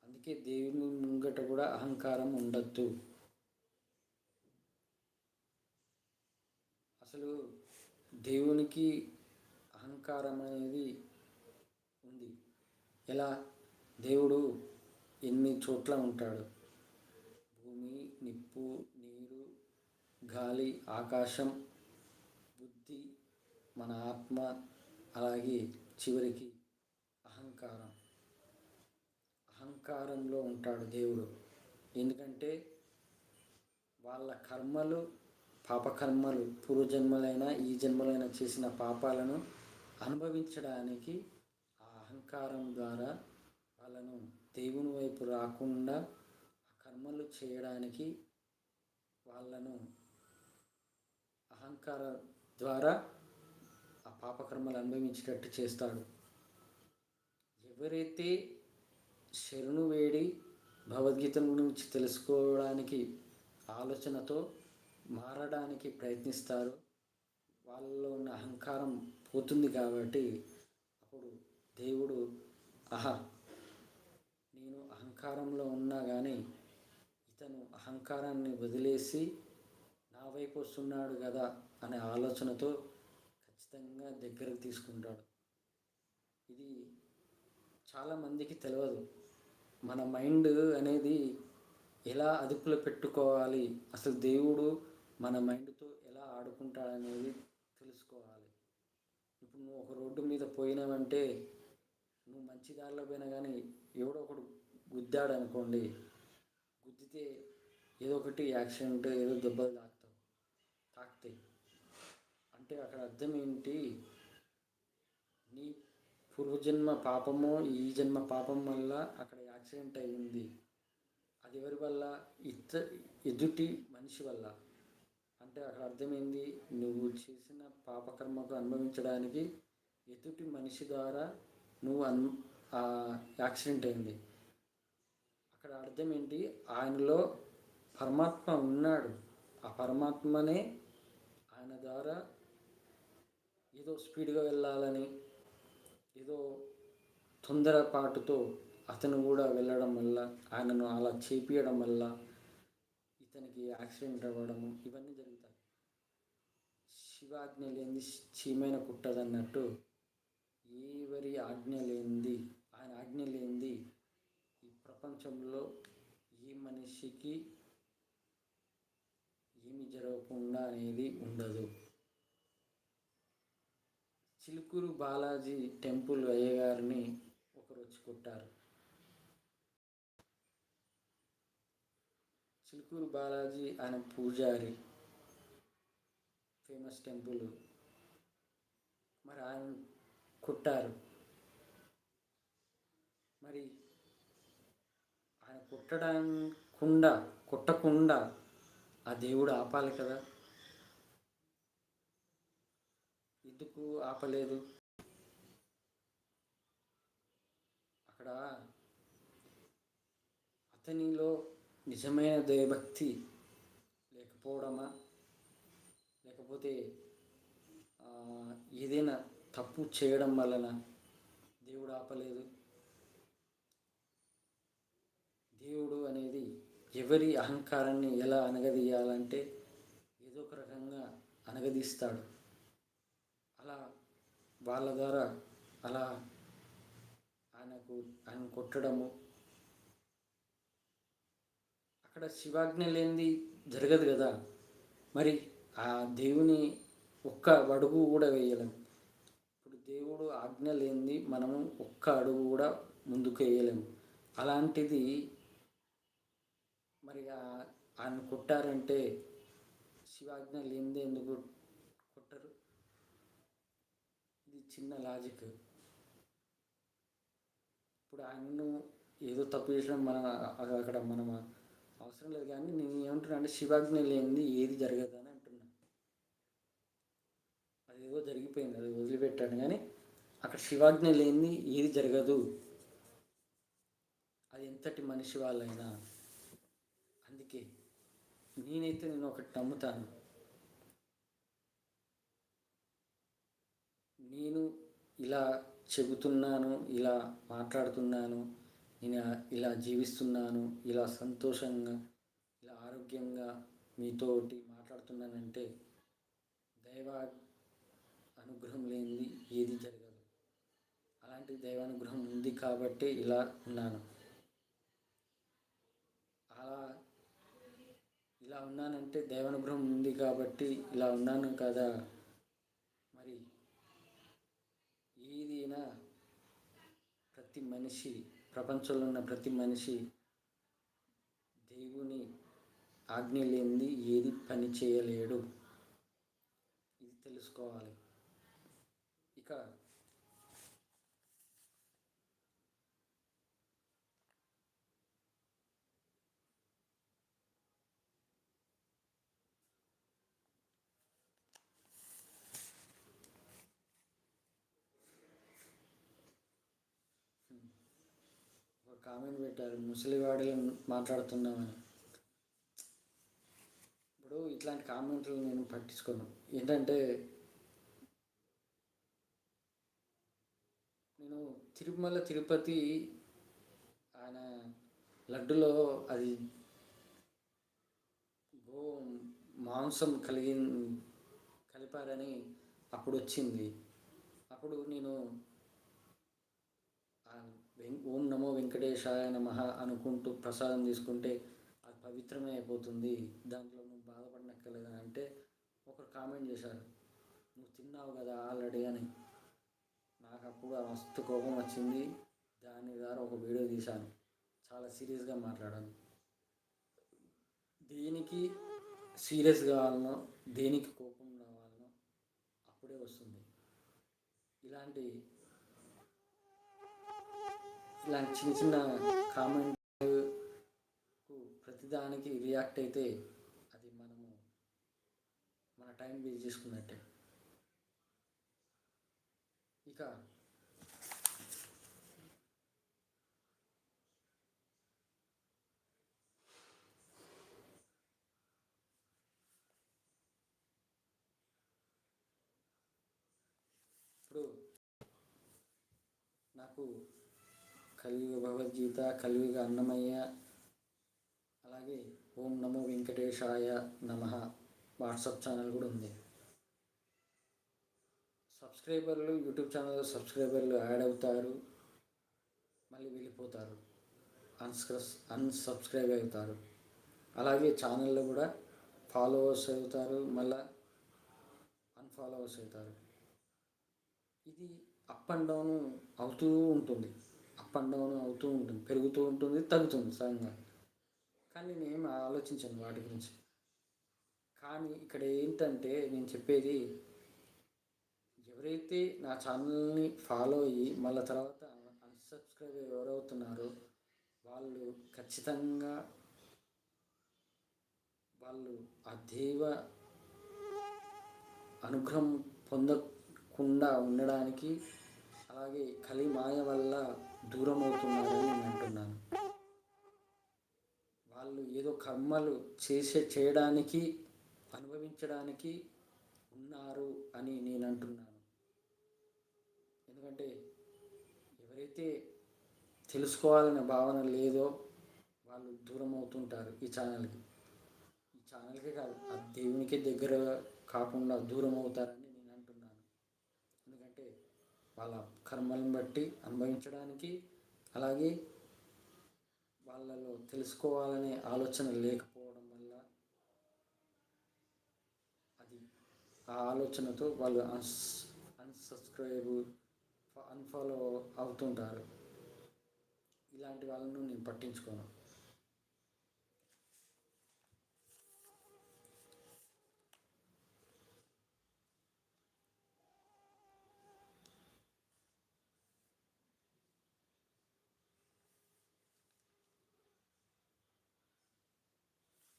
Speaker 1: అందుకే దేవుని ముంగట కూడా అహంకారం ఉండద్దు. అసలు దేవునికి అహంకారం అనేది ఉంది. ఎలా? దేవుడు 8 చోట్ల ఉంటాడు. భూమి, నిప్పు, నీరు, గాలి, ఆకాశం, బుద్ధి, మన ఆత్మ, అలాగే చివరికి అహంకారంలో ఉంటాడు దేవుడు. ఎందుకంటే వాళ్ళ కర్మలు, పాపకర్మలు, పూర్వజన్మలైనా ఈ జన్మలైనా చేసిన పాపాలను అనుభవించడానికి ఆ అహంకారం ద్వారా వాళ్ళను దేవుని వైపు రాకుండా ఆ కర్మలు చేయడానికి వాళ్ళను అహంకారం ద్వారా ఆ పాపకర్మలు అనుభవించేటట్టు చేస్తాడు. ఎవరైతే శరణు వేడి భగవద్గీత గురించి తెలుసుకోవడానికి ఆలోచనతో మారడానికి ప్రయత్నిస్తారో వాళ్ళలో ఉన్న అహంకారం పోతుంది. కాబట్టి అప్పుడు దేవుడు నేను అహంకారంలో ఉన్నా కానీ ఇతను అహంకారాన్ని వదిలేసి నా వైపు వస్తున్నాడు కదా అనే ఆలోచనతో ఖచ్చితంగా దగ్గరకు తీసుకుంటాడు. ఇది చాలామందికి తెలియదు. మన మైండ్ అనేది ఎలా అదుపులో పెట్టుకోవాలి, అసలు దేవుడు మన మైండ్తో ఎలా ఆడుకుంటాడనేది తెలుసుకోవాలి. ఇప్పుడు నువ్వు ఒక రోడ్డు మీద పోయినావంటే, నువ్వు మంచి దారిలో పోయినా కానీ ఎవడో ఒకడు గుద్దాడు అనుకోండి, గుద్దితే ఏదో ఒకటి యాక్సిడెంట్, ఏదో దెబ్బలు తాకుతాయి. అంటే అక్కడ అర్థం ఏంటి? నీ పూర్వజన్మ పాపమో ఈ జన్మ పాపం వల్ల అక్కడ యాక్సిడెంట్ అయ్యింది. అది ఎవరి వల్ల? ఎదుటి మనిషి వల్ల. అంటే అక్కడ అర్థమైంది, నువ్వు చేసిన పాపకర్మకు అనుభవించడానికి ఎదుటి మనిషి ద్వారా నువ్వు యాక్సిడెంట్ అయింది. అక్కడ అర్థం ఏంటి? ఆయనలో పరమాత్మ ఉన్నాడు. ఆ పరమాత్మనే ఆయన ద్వారా ఏదో స్పీడ్గా వెళ్ళాలని, ఏదో తొందరపాటుతో అతను కూడా వెళ్ళడం వల్ల, ఆయనను అలా చేపించడం వల్ల ఇతనికి యాక్సిడెంట్ అవ్వడము ఇవన్నీ జరుగుతాయి. శివాజ్ఞ లేనిది చీమైన కుట్టదన్నట్టు, ఎవరి ఆజ్ఞ లేనిది, ఆయన ఆజ్ఞ లేనిది ఈ ప్రపంచంలో ఏ మనిషికి ఏమి జరగకుండా అనేది ఉండదు. చిలుకూరు బాలాజీ టెంపుల్ అయ్యగారిని ఒకరోజు కొట్టారు. చిలుకూరు బాలాజీ ఆయన పూజారి, ఫేమస్ టెంపుల్. మరి ఆయన కొట్టారు. మరి ఆయన కొట్టకుండా ఆ దేవుడు ఆపాలి కదా, ఎందుకు ఆపలేదు? అక్కడ అతనిలో నిజమైన దైవభక్తి లేకపోవడమా, లేకపోతే లేకపోతే ఏదైనా తప్పు చేయడం వలన దేవుడు ఆపలేదు. దేవుడు అనేది ఎవరి అహంకారాన్ని ఎలా అణగదీయాలంటే ఏదో ఒక రకంగా అణగదీస్తాడు. అలా వాళ్ళ ద్వారా అలా ఆయన కొట్టడము, అక్కడ శివాజ్ఞ లేనిది జరగదు కదా. మరి ఆ దేవుని ఒక్క అడుగు కూడా వేయలేము. ఇప్పుడు దేవుడు ఆజ్ఞ లేనిది మనము ఒక్క అడుగు కూడా ముందుకు వేయలేము. అలాంటిది మరి ఆయన కొట్టారంటే శివాజ్ఞ లేనిదే ఎందుకు కొట్టరు? ఇది చిన్న లాజిక్. ఇప్పుడు ఆయనను ఏదో తప్పు చేసిన అక్కడ మనం అవసరం లేదు. కానీ నేను ఏమంటున్నా అంటే శివాజ్ఞ లేనిది ఏది జరగదు అని అంటున్నా. అదేదో జరిగిపోయింది, అది వదిలిపెట్టాను. కానీ అక్కడ శివాజ్ఞ లేనిది ఏది జరగదు, అది ఎంతటి మనిషి వాళ్ళైనా. అందుకే నేను ఒకటి నమ్ముతాను. నేను ఇలా చెబుతున్నాను, ఇలా మాట్లాడుతున్నాను, నేను ఇలా జీవిస్తున్నాను, ఇలా సంతోషంగా, ఇలా ఆరోగ్యంగా మీతోటి మాట్లాడుతున్నానంటే దైవ అనుగ్రహం లేనిది ఏది జరగదు. అలాంటి దైవానుగ్రహం ఉంది కాబట్టి ఇలా ఉన్నాను. ఇలా ఉన్నానంటే దైవానుగ్రహం ఉంది కాబట్టి ఇలా ఉన్నాను కదా. మరి ఏదైనా ప్రతి మనిషి, ప్రపంచంలో ఉన్న ప్రతి మనిషి దేవుని ఆజ్ఞ లేనిది ఏది పని చేయలేడు. ఇది తెలుసుకోవాలి. ఇక కామెంట్ పెట్టారు, ముసలివాడిలో మాట్లాడుతున్నామని. ఇప్పుడు ఇట్లాంటి కామెంట్లు నేను పట్టించుకోను. ఏంటంటే నేను తిరుపతి ఆయన లడ్డులో అది మాంసం కలిపారని అప్పుడు వచ్చింది. అప్పుడు నేను ఓం నమో వెంకటేశాయ నమః అనుకుంటూ ప్రసాదం తీసుకుంటే అది పవిత్రమే అయిపోతుంది, దాంట్లో నువ్వు బాధపడనక్కర్లేదని అంటే ఒకరు కామెంట్ చేశారు, నువ్వు తిన్నావు కదా ఆల్రెడీ అని. నాకు అప్పుడు మస్తు కోపం వచ్చింది. దాని ద్వారా ఒక వీడియో తీశాను, చాలా సీరియస్గా మాట్లాడాను. దేనికి సీరియస్ కావాలనో, దేనికి కోపం రావాలనో అప్పుడే వస్తుంది. ఇలాంటి చిన్న చిన్న కామెంట్కు ప్రతిదానికి రియాక్ట్ అయితే అది మన టైం వేస్ట్ చేసుకున్నట్టే. ఇక ఇప్పుడు నాకు కలియుగ భగవద్గీత, కలియుగ అన్నమయ్య, అలాగే ఓం నమో వెంకటేశాయ నమః వాట్సాప్ ఛానల్ కూడా ఉంది. సబ్స్క్రైబర్లు, యూట్యూబ్ ఛానల్ సబ్స్క్రైబర్లు యాడ్ అవుతారు, మళ్ళీ వెళ్ళిపోతారు, అన్సబ్స్క్రైబ్ అవుతారు. అలాగే ఛానల్లో కూడా ఫాలోవర్స్ అవుతారు, మళ్ళీ అన్ఫాలోవర్స్ అవుతారు. ఇది అప్ అండ్ డౌన్ అవుతూ ఉంటుంది, పెరుగుతూ ఉంటుంది, తగ్గుతుంది సడన్గా. కానీ నేను ఆలోచించాను వాటి గురించి. కానీ ఇక్కడ ఏంటంటే నేను చెప్పేది, ఎవరైతే నా ఛానల్ని ఫాలో అయ్యి మళ్ళీ తర్వాత అన్సబ్స్క్రైబ్ ఎవరవుతున్నారో వాళ్ళు ఖచ్చితంగా ఆ దేవ అనుగ్రహం పొందకుండా ఉండడానికి, అలాగే కలి మాయ వల్ల దూరం అవుతున్నారని నేను అంటున్నాను. వాళ్ళు ఏదో కర్మలు చేయడానికి, అనుభవించడానికి ఉన్నారు అని నేను అంటున్నాను. ఎందుకంటే ఎవరైతే తెలుసుకోవాలనే భావన లేదో వాళ్ళు దూరం అవుతుంటారు ఈ ఛానల్కి. ఈ ఛానల్కే కాదు, ఆ దేవునికే దగ్గర కాకుండా దూరం అవుతారని నేను అంటున్నాను. ఎందుకంటే వాళ్ళ కర్మలను బట్టి అనుభవించడానికి, అలాగే వాళ్ళలో తెలుసుకోవాలనే ఆలోచన లేకపోవడం వల్ల అది ఆ ఆలోచనతో వాళ్ళు అన్సబ్స్క్రైబ్ అన్ఫాలో అవుతుంటారు. ఇలాంటి వాళ్ళను నేను పట్టించుకోను.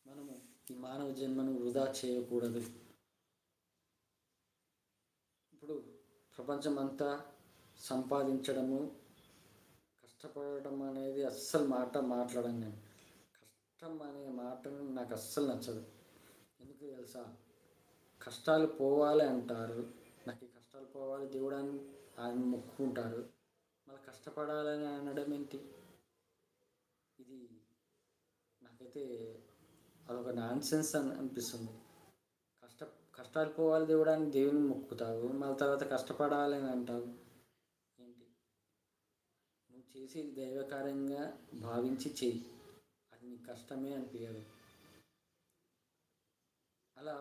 Speaker 1: మనము ఈ మానవ జన్మను వృధా చేయకూడదు. ఇప్పుడు ప్రపంచమంతా సంపాదించడము, కష్టపడటం అనేది అస్సలు మాట్లాడను నేను. కష్టం అనే మాటను నాకు అస్సలు నచ్చదు. ఎందుకు తెలుసా? కష్టాలు పోవాలి అంటారు. నాకు ఈ కష్టాలు పోవాలి దేవుడు అని ఆయన మొక్కుకుంటారు. మళ్ళీ కష్టపడాలని అనడం ఏంటి? ఇది నాకైతే అదొక నాన్సెన్స్ అని అనిపిస్తుంది. కష్టాలు పోవాలి దేవుడు అని దేవుని మొక్కుతావు, మళ్ళీ తర్వాత కష్టపడాలని అంటావు ఏంటి? నువ్వు చేసేది దైవకార్యంగా భావించి చెయ్యి, అది నీ కష్టమే అనిపించదు. అలా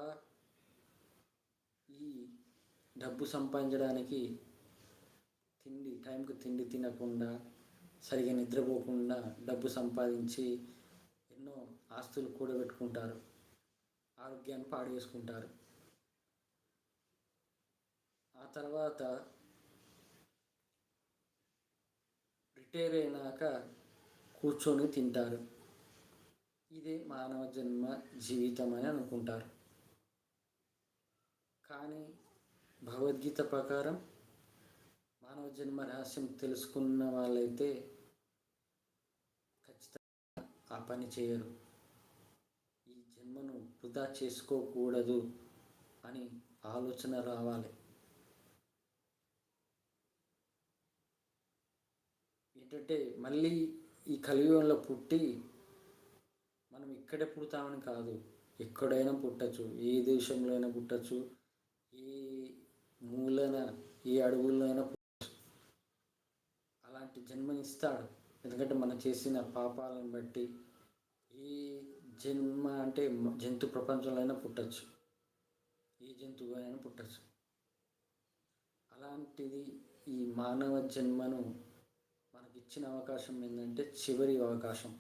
Speaker 1: ఈ డబ్బు సంపాదించడానికి టైంకి తిండి తినకుండా, సరిగా నిద్రపోకుండా డబ్బు సంపాదించి ఎన్నో ఆస్తులు కూడబెట్టుకుంటారు, ఆరోగ్యాన్ని పాడు చేసుకుంటారు. ఆ తర్వాత రిటైర్ అయినాక కూర్చొని తింటారు. ఇదే మానవ జన్మ జీవితం అని అనుకుంటారు. కానీ భగవద్గీత ప్రకారం మానవ జన్మ రహస్యం తెలుసుకున్న వాళ్ళైతే ఖచ్చితంగా ఆ పని చేయరు. ఈ జన్మను వృధా చేసుకోకూడదు అని ఆలోచన రావాలి. ఏంటంటే మళ్ళీ ఈ కలియుగంలో పుట్టి మనం ఇక్కడే పుడతామని కాదు, ఎక్కడైనా పుట్టచ్చు, ఏ దేశంలో అయినా పుట్టచ్చు, ఏ మూలన ఏ అడవుల్లో అయినా పుట్టచ్చు. అలాంటి జన్మనిస్తాడు. ఎందుకంటే మనం చేసిన పాపాలను బట్టి ఏ జన్మ అంటే జంతు ప్రపంచంలో అయినా పుట్టచ్చు, ఏ జంతువు అయినా పుట్టచ్చు. అలాంటిది ఈ మానవ జన్మను మనకి ఇచ్చిన అవకాశం ఏంటంటే చివరి అవకాశం.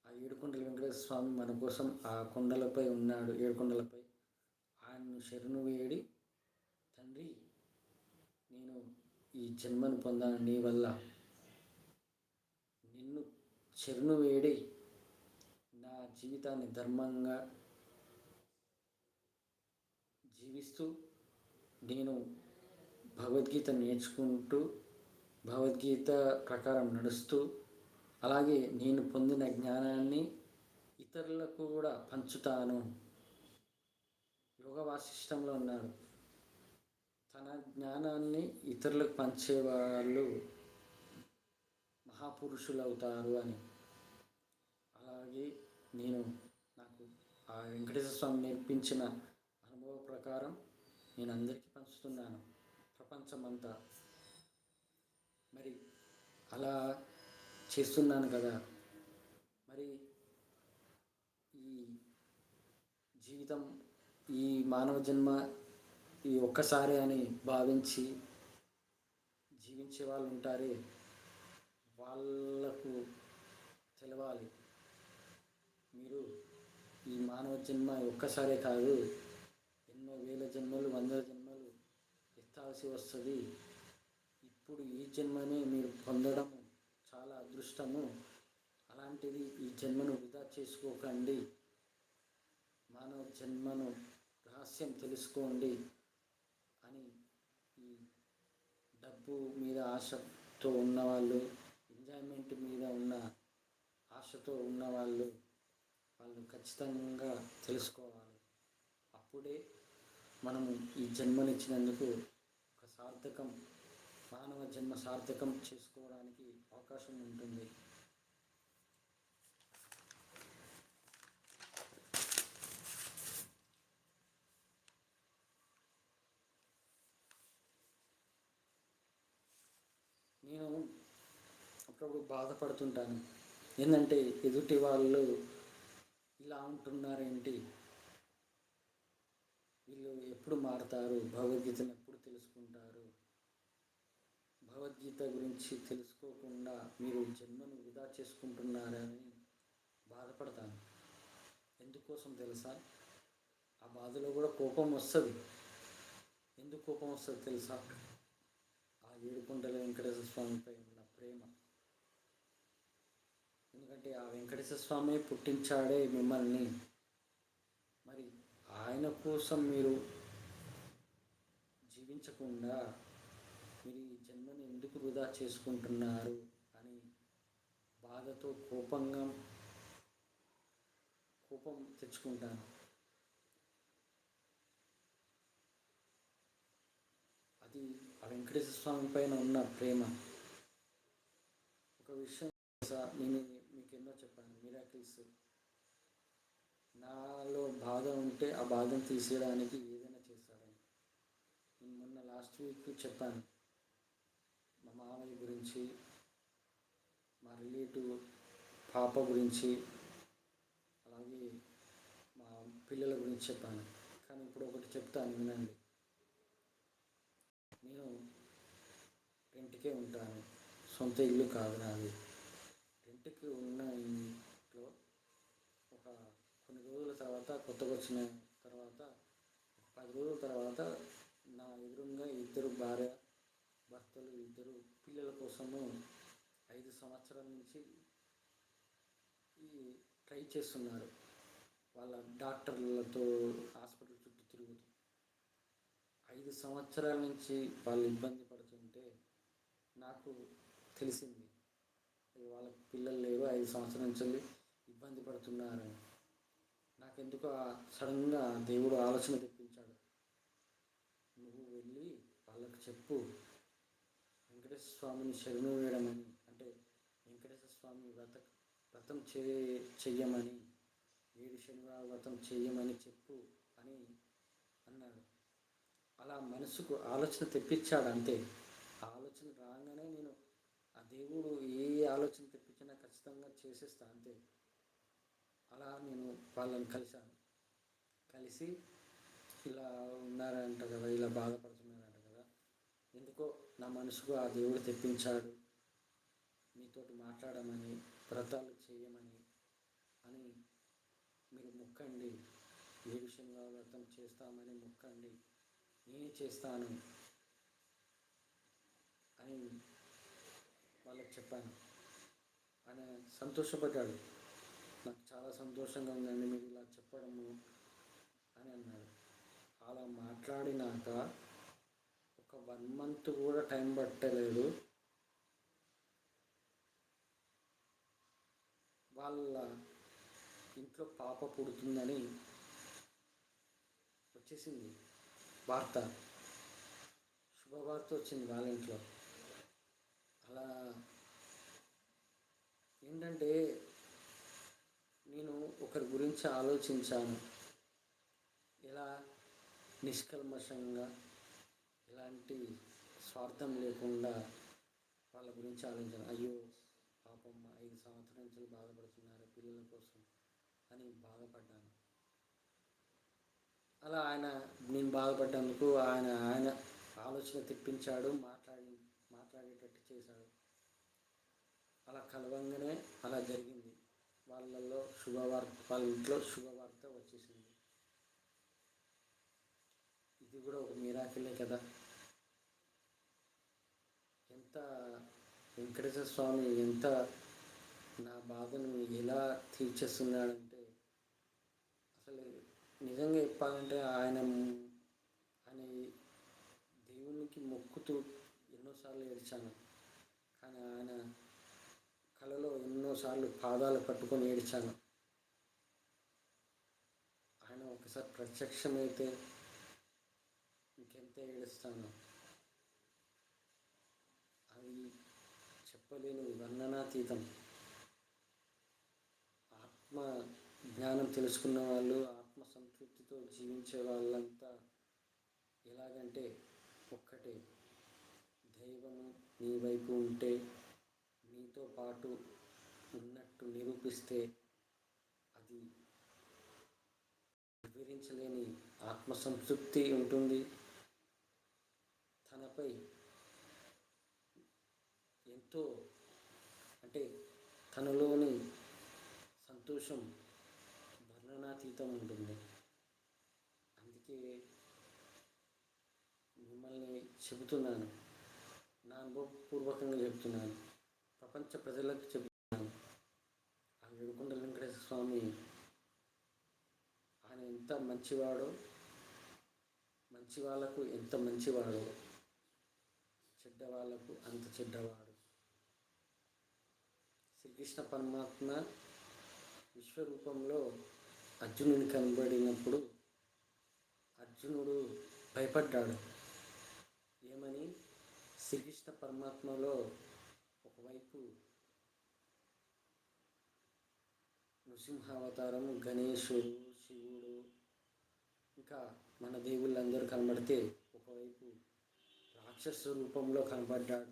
Speaker 1: ఆ ఏడుకొండల వెంకటేశ్వర స్వామి మన కోసం ఆ కొండలపై ఉన్నాడు, ఏడుకొండలపై. ఆయన్ను శరణు వేడి, తండ్రి నేను ఈ జన్మను పొందాను నీ వల్ల, నిన్ను శరణు వేడి నా జీవితాన్ని ధర్మంగా జీవిస్తూ నేను భగవద్గీత నేర్చుకుంటూ భగవద్గీత ప్రకారం నడుస్తూ, అలాగే నేను పొందిన జ్ఞానాన్ని ఇతరులకు కూడా పంచుతాను. యోగ వాసిష్టంలో ఉన్నాడు, తన జ్ఞానాన్ని ఇతరులకు పంచేవాళ్ళు మహాపురుషులు అవుతారు అని. అలాగే నేను నాకు ఆ వెంకటేశ్వర స్వామి నేర్పించిన అనుభవ ప్రకారం నేను అందరికీ పంచుతున్నాను, ప్రపంచమంతా. మరి అలా చేస్తున్నాను కదా, మరి ఈ జీవితం, ఈ మానవ జన్మ ఈ ఒక్కసారి అని భావించి జీవించే వాళ్ళు ఉంటారే, వాళ్ళకు తెలవాలి, మీరు ఈ మానవ జన్మ ఒక్కసారే కాదు, ఎన్నో వేల జన్మలు, వందల జన్మలు ఎత్తాల్సి వస్తుంది. ఇప్పుడు ఈ జన్మనే మీరు పొందడం చాలా అదృష్టము. అలాంటిది ఈ జన్మను వృధా చేసుకోకండి, మానవ జన్మను రహస్యం తెలుసుకోండి అని ఈ డబ్బు మీద ఆశతో ఉన్నవాళ్ళు, ఎంజాయ్మెంట్ మీద ఉన్న ఆశతో ఉన్నవాళ్ళు ఖచ్చితంగా తెలుసుకోవాలి. అప్పుడు అప్పుడే మనము ఈ జన్మనిచ్చినందుకు ఒక సార్థకం, మానవ జన్మ సార్థకం చేసుకోవడానికి అవకాశం ఉంటుంది. నేను అప్పుడప్పుడు బాధపడుతుంటాను. ఏంటంటే ఎదుటి వాళ్ళు ఇలా ఉంటున్నారేంటి, వీళ్ళు ఎప్పుడు మారుతారు, భగవద్గీతను ఎప్పుడు తెలుసుకుంటారు, భగవద్గీత గురించి తెలుసుకోకుండా మీరు జన్మను వృధా చేసుకుంటున్నారని బాధపడతాను. ఎందుకోసం తెలుసా? ఆ బాధలో కూడా కోపం వస్తుంది. ఎందుకు కోపం వస్తుంది తెలుసా? ఆ ఏడుకొండల వెంకటేశ్వర స్వామిపై ఉన్న ప్రేమ. ఎందుకంటే ఆ వెంకటేశ్వర స్వామి పుట్టించాడే మిమ్మల్ని. మరి ఆయన కోసం మీరు జీవించకుండా మీరు ఈ జన్మని ఎందుకు వృధా చేసుకుంటున్నారు అని బాధతో కోపం తెచ్చుకుంటాను. అది ఆ వెంకటేశ్వర స్వామి పైన ఉన్న ప్రేమ. ఒక విషయం నేను మీకు ఎన్నో చెప్పాను, మిరాకిల్స్. నాలో బాధ ఉంటే ఆ బాధను తీసేయడానికి ఏదైనా చేస్తాడని. నేను మొన్న లాస్ట్ వీక్ చెప్పాను, మా మామయ్య గురించి, మా రిలేటివ్ పాప గురించి, అలాగే మా పిల్లల గురించి చెప్పాను. కానీ ఇప్పుడు ఒకటి చెప్తాను, వినండి. నేను రెంట్కే ఉంటాను, సొంత ఇల్లు కాదు నాది. రెంట్కి ఉన్న ఇంట్లో ఒక కొన్ని రోజుల తర్వాత, కొత్తగా వచ్చిన తర్వాత 10 రోజుల తర్వాత నా ఎదురుగా ఇద్దరు భార్య భర్తలు, ఇద్దరు పిల్లల కోసము 5 సంవత్సరాల నుంచి ట్రై చేస్తున్నారు. వాళ్ళ డాక్టర్లతో హాస్పిటల్ చుట్టూ తిరుగుతూ 5 సంవత్సరాల నుంచి వాళ్ళు ఇబ్బంది పడుతుంటే నాకు తెలిసింది, వాళ్ళ పిల్లలు లేరు, 5 సంవత్సరాల నుంచి ఇబ్బంది పడుతున్నారని. నాకెందుకు సడన్గా దేవుడు ఆలోచన తెప్పించాడు, నువ్వు వెళ్ళి వాళ్ళకు చెప్పు, వెంకటేశ్వర స్వామిని శరణు వేయడమని, అంటే వెంకటేశ్వర స్వామి వ్రతం చెయ్యమని, 7 శనివార వ్రతం చెయ్యమని చెప్పు అని అన్నాడు. అలా మనసుకు ఆలోచన తెప్పించాడు అంతే. ఆ ఆలోచన రాగానే నేను ఆ దేవుడు ఏ ఆలోచన తెప్పించినా ఖచ్చితంగా చేసేస్తా అంతే. అలా నేను వాళ్ళని కలిసి ఇలా ఉన్నారంట కదా, ఇలా బాధపడుతున్నారంట కదా, ఎందుకో నా మనసుకు ఆ దేవుడు తెప్పించాడు మీతోటి మాట్లాడమని, వ్రతాలు చేయమని అని. మీరు మొక్కండి, 7 శనివార వ్రతం చేస్తామని మొక్కండి, నేనే చేస్తాను అని వాళ్ళకి చెప్పాను. ఆయన సంతోషపడ్డాడు. నాకు చాలా సంతోషంగా ఉందండి మీరు ఇలా చెప్పడము అని అన్నాడు. అలా మాట్లాడినాక ఒక 1 మంత్ కూడా టైం పట్టలేదు, వాళ్ళ ఇంట్లో పాప పుడుతుందని వచ్చేసింది వార్త, శుభవార్త వచ్చింది వాళ్ళ ఇంట్లో. అలా ఏంటంటే నేను ఒకరి గురించి ఆలోచించాను, ఎలా నిష్కల్మషంగా, ఎలాంటి స్వార్థం లేకుండా వాళ్ళ గురించి ఆలోచించాను. అయ్యో పాపం 5 సంవత్సరాల నుంచి బాధపడుతున్నారు పిల్లల కోసం అని బాధపడ్డాను. అలా నేను బాధపడ్డందుకు ఆయన ఆలోచన తెప్పించాడు, మాట్లాడేటట్టు చేశాడు. అలా కలవంగానే అలా జరిగింది. వాళ్ళ ఇంట్లో శుభవార్త వచ్చేసింది. ఇది కూడా ఒక మిరాకిలే కదా. ఎంత వెంకటేశ్వర స్వామి ఎంత నా బాధను ఎలా తీర్చేస్తున్నాడంటే, అసలు నిజంగా చెప్పాలంటే ఆయన దేవునికి మొక్కుతూ ఎన్నోసార్లు ఏడ్చాను. కానీ ఆయన కలలో ఎన్నోసార్లు పాదాలు పట్టుకొని ఏడ్చాను. ఆయన ఒకసారి ప్రత్యక్షమైతే ఇంకెంత ఏడుస్తాను. అది చెప్పలేని వర్ణనాతీతం. ఆత్మ జ్ఞానం తెలుసుకున్న వాళ్ళు, ఆత్మ సంతృప్తితో జీవించే వాళ్ళంతా ఎలాగంటే ఒక్కటే, దైవము నీ వైపు ఉంటే నీతో పాటు ఉన్నట్టు నిరూపిస్తే అది వివరించలేని ఆత్మసంతృప్తి ఉంటుంది. తనపై ఎంతో అంటే తనలోని సంతోషం వర్ణనాతీతం ఉంటుంది. అందుకే మిమ్మల్ని చెబుతున్నాను, నా అనుభవపూర్వకంగా చెబుతున్నాను, ప్రపంచ ప్రజలకు చెబుతున్నాను. ఆ ఏడుకొండల వెంకటేశ్వర స్వామి ఆయన ఎంత మంచివాడో, మంచి వాళ్ళకు ఎంత మంచివాడో, చెడ్డ వాళ్ళకు అంత చెడ్డవాడు. శ్రీకృష్ణ పరమాత్మ విశ్వరూపంలో అర్జునుని కనబడినప్పుడు అర్జునుడు భయపడ్డాడు. ఏమని? శ్రీకృష్ణ పరమాత్మలో ఒకవైపు నృసింహావతారం, గణేశుడు, శివుడు, ఇంకా మన దేవుళ్ళందరూ కనబడితే ఒకవైపు రాక్షసు రూపంలో కనబడ్డాడు.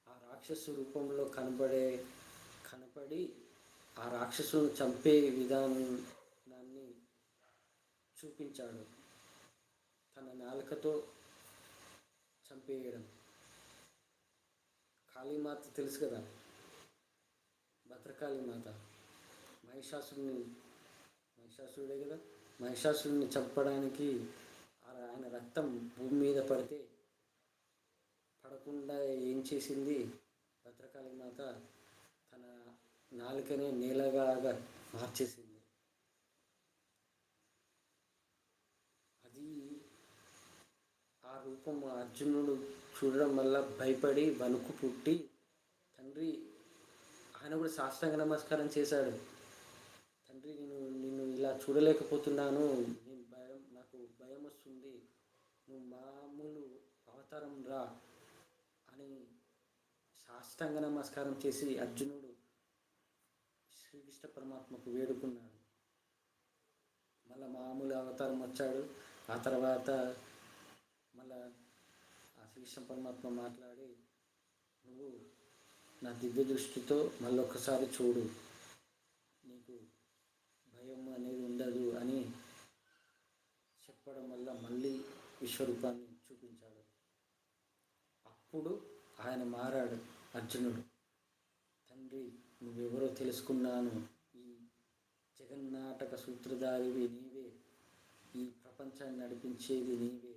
Speaker 1: ఆ రాక్షసు రూపంలో కనపడి ఆ రాక్షసును చంపే విధానాన్ని చూపించాడు. తన నాలుకతో చంపేయడం. కాళీమాత తెలుసు కదా, భద్రకాళీమాత. మహిషాసురుడే కదా, మహిషాసురుడిని చంపడానికి ఆయన రక్తం భూమి మీద పడకుండా ఏం చేసింది భద్రకాళీమాత? తన నాలుకనే నేలగా మార్చేసింది. అది ఆ రూపం అర్జునుడు చూడడం వల్ల భయపడి వణుకు పుట్టి తండ్రి, ఆయన కూడా సాష్టాంగ నమస్కారం చేశాడు. తండ్రి, నిన్ను ఇలా చూడలేకపోతున్నాను, నాకు భయం వస్తుంది, నువ్వు మామూలు అవతారం రా అని సాష్టాంగ నమస్కారం చేసి అర్జునుడు శ్రీకృష్ణ పరమాత్మకు వేడుకున్నాడు. మళ్ళీ మామూలు అవతారం వచ్చాడు. ఆ తర్వాత మళ్ళా ఆ శ్రీకృష్ణ పరమాత్మ మాట్లాడి, నువ్వు నా దివ్య దృష్టితో మళ్ళొక్కసారి చూడు, నీకు భయం అనేది ఉండదు అని చెప్పడం వల్ల మళ్ళీ విశ్వరూపాన్ని చూపించాడు. అప్పుడు ఆయన మారాడు అర్జునుడు. తండ్రి, నువ్వెవరో తెలుసుకున్నాను, ఈ జగన్నాటక సూత్రధారివి నీవే, ఈ ప్రపంచాన్ని నడిపించేది నీవే.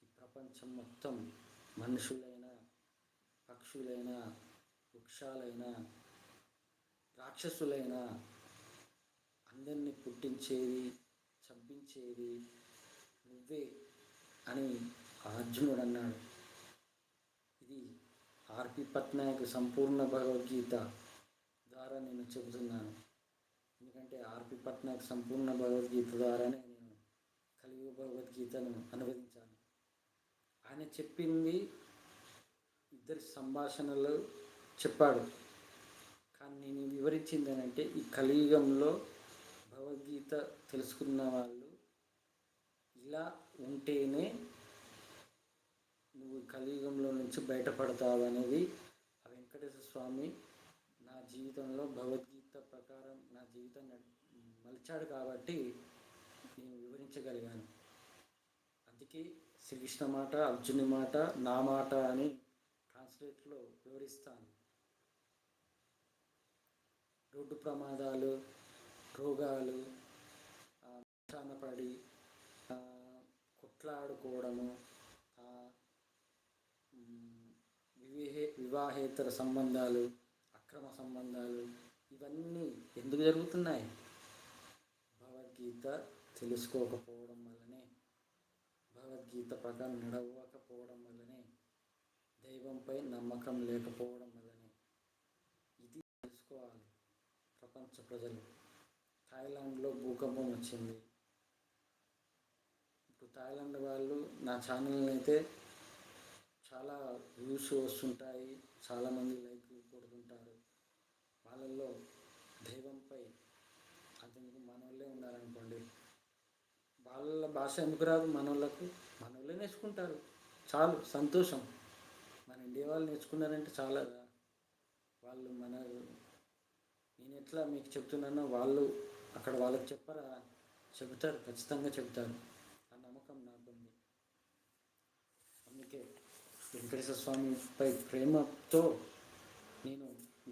Speaker 1: ఈ ప్రపంచం మొత్తం మనుషులైనా, పక్షులైనా, వృక్షాలైనా, రాక్షసులైనా అందరినీ పుట్టించేది, చంపించేది నువ్వే అని అర్జునుడు అన్నాడు. ఇది ఆర్పి పట్నాయక్ సంపూర్ణ భగవద్గీత ద్వారా నేను చెబుతున్నాను. ఎందుకంటే ఆర్పి పట్నాయక్ సంపూర్ణ భగవద్గీత ద్వారానే నేను కలియుగ భగవద్గీతను అనువదించాను. ఆయన చెప్పింది ఇద్దరి సంభాషణలు చెప్పాడు, కానీ నేను వివరించింది ఏంటంటే, ఈ కలియుగంలో భగవద్గీత తెలుసుకున్న వాళ్ళు ఇలా ఉంటేనే నువ్వు కలియుగంలో నుంచి బయటపడతావు అనేది ఆ వెంకటేశ్వర స్వామి నా జీవితంలో భగవద్గీత ప్రకారం నా జీవితాన్ని మలిచాడు కాబట్టి నేను వివరించగలిగాను. అందుకే శ్రీకృష్ణ మాట, అర్జుని మాట, నా మాట అని ట్రాన్స్లేట్లో వివరిస్తాను. రోడ్డు ప్రమాదాలు, రోగాలు, పడి కొట్లాడుకోవడము, వివాహేతర సంబంధాలు, అక్రమ సంబంధాలు, ఇవన్నీ ఎందుకు జరుగుతున్నాయి? భగవద్గీత తెలుసుకోకపోవడం వల్లనే, భగవద్గీత ప్రకారం నడవకపోవడం వల్లనే, దైవంపై నమ్మకం లేకపోవడం వల్లనే. ఇది తెలుసుకోవాలి ప్రపంచ ప్రజలు. థాయిలాండ్లో భూకంపం వచ్చింది, థాయిలాండ్ వాళ్ళు నా ఛానల్ని అయితే చాలా వ్యూస్ వస్తుంటాయి, చాలామంది లైక్ కొడుతుంటారు. వాళ్ళల్లో దైవంపై అంతెందుకు మనోళ్ళే ఉన్నారనుకోండి, వాళ్ళ భాష ఎందుకు రాదు మనోళ్ళకు, మనోళ్ళే నేర్చుకుంటారు, చాలు సంతోషం. మన ఇండియా వాళ్ళు నేర్చుకున్నారంటే చాలా. వాళ్ళు నేను ఎట్లా మీకు చెప్తున్నానో వాళ్ళు అక్కడ వాళ్ళకి చెప్పరా, చెబుతారు, ఖచ్చితంగా చెబుతారు. ఆ నమ్మకం నాకుంది. అందుకే వెంకటేశ్వర స్వామిపై ప్రేమతో నేను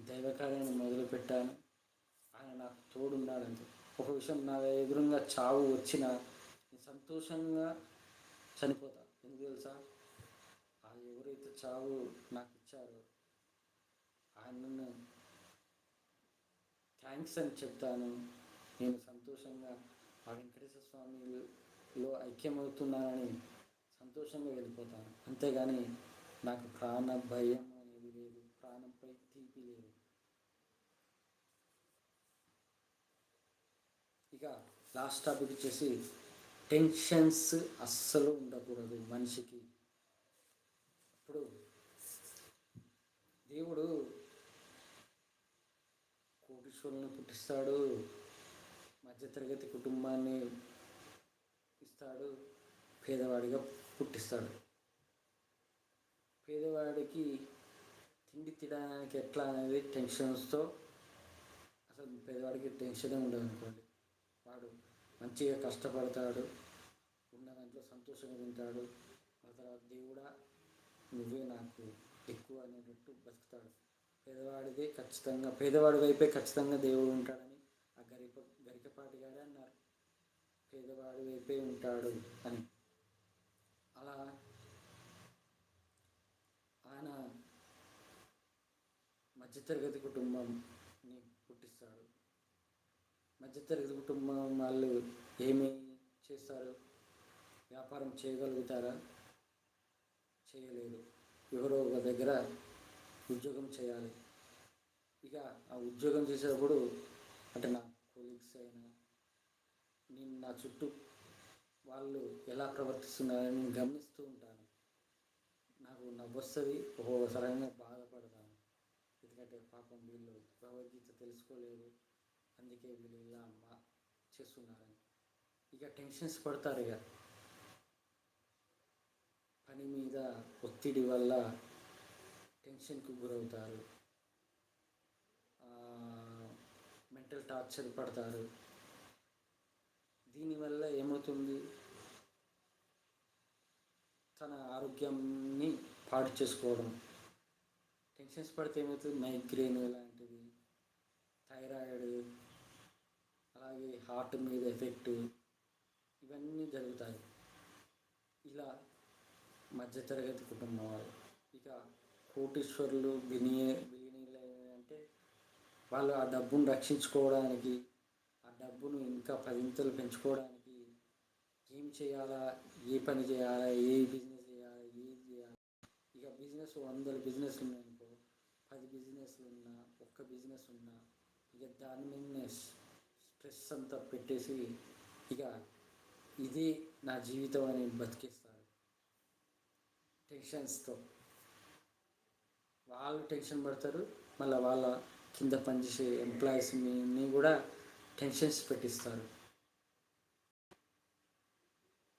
Speaker 1: దైవ కార్యాన్ని మొదలుపెట్టాను. ఆయన నాకు తోడున్నాడంతే. ఒక విషయం, నా ఎదురుగా చావు వచ్చినా నేను సంతోషంగా చనిపోతా. ఎందుకు తెలుసా? ఆ ఎవరైతే చావు నాకు ఇచ్చారో ఆయనను థ్యాంక్స్ అని చెప్తాను. నేను సంతోషంగా ఆ వెంకటేశ్వర స్వామిలో ఐక్యమవుతున్నానని సంతోషంగా వెళ్ళిపోతాను. అంతేగాని నాకు ప్రాణ భయం అనేది లేదు, ప్రాణంపై తీపి లేదు. ఇక లాస్ట్ టాపిక్ వచ్చేసి టెన్షన్స్ అస్సలు ఉండకూడదు మనిషికి. ఇప్పుడు దేవుడు కోటీశ్వరులను పుట్టిస్తాడు, మధ్యతరగతి కుటుంబాన్ని ఇస్తాడు, పేదవాడిగా పుట్టిస్తాడు. పేదవాడికి తిండి తినడానికి ఎట్లా అనేది టెన్షన్స్తో, అసలు పేదవాడికి టెన్షనే ఉండదు అనుకోండి. వాడు మంచిగా కష్టపడతాడు, ఉన్న దాంట్లో సంతోషంగా తింటాడు. ఆ తర్వాత దేవుడా నువ్వే నాకు ఎక్కువ అనేటట్టు బతుకుతాడు. పేదవాడి వైపే ఖచ్చితంగా దేవుడు ఉంటాడని ఆ గరికపాటి గారే అన్నారు, పేదవాడి వైపే ఉంటాడు అని. అలా ఆయన మధ్యతరగతి కుటుంబంని పుట్టిస్తాడు. మధ్యతరగతి కుటుంబం వాళ్ళు ఏమి చేస్తారు? వ్యాపారం చేయగలుగుతారా? చేయలేరు. ఎవరో ఒక దగ్గర ఉద్యోగం చేయాలి. ఇక ఆ ఉద్యోగం చేసేటప్పుడు అంటే నా కొలీగ్స్ అయినా, నేను నా చుట్టూ వాళ్ళు ఎలా ప్రవర్తిస్తున్నారని నేను గమనిస్తూ ఉంటాను. నాకు నవ్వొస్తుంది, ఒక్కొక్కసారి బాధపడతాను. ఎందుకంటే పాపం వీళ్ళు భగవద్గీత తెలుసుకోలేదు, అందుకే వీళ్ళు ఇలా చేస్తున్నారని. ఇక టెన్షన్స్ పడతారు. ఇక పని మీద ఒత్తిడి వల్ల టెన్షన్కు గురవుతారు, మెంటల్ టార్చర్ పడతారు. దీనివల్ల ఏమవుతుంది? తన ఆరోగ్యాన్ని పాడు చేసుకోవడం. టెన్షన్స్ పడితే ఏమవుతుంది? మైగ్రేన్ లాంటివి, థైరాయిడ్, అలాగే హార్ట్ మీద ఎఫెక్ట్, ఇవన్నీ జరుగుతాయి. ఇలా మధ్యతరగతి కుటుంబం వాళ్ళు. ఇక కోటీశ్వరులు, బిలియనీర్లు అంటే వాళ్ళు ఆ డబ్బును రక్షించుకోవడానికి, ఆ డబ్బును ఇంకా పదింతలు పెంచుకోవడానికి ఏం చేయాలా, ఏ పని చేయాలా, ఏ బిజినెస్ చేయాలా, ఏది చేయాలి. ఇక 100 బిజినెస్లు ఉన్నాయనుకో, 10 బిజినెస్లు ఉన్నా, ఒక్క బిజినెస్ ఉన్నా, ఇక దాని మీదనే స్ట్రెస్ అంతా పెట్టేసి ఇక ఇది నా జీవితం అని బతికేస్తారు టెన్షన్స్తో. వాళ్ళు టెన్షన్ పడతారు, మళ్ళీ వాళ్ళ కింద పనిచేసే ఎంప్లాయీస్ని కూడా టెన్షన్స్ పెట్టిస్తారు.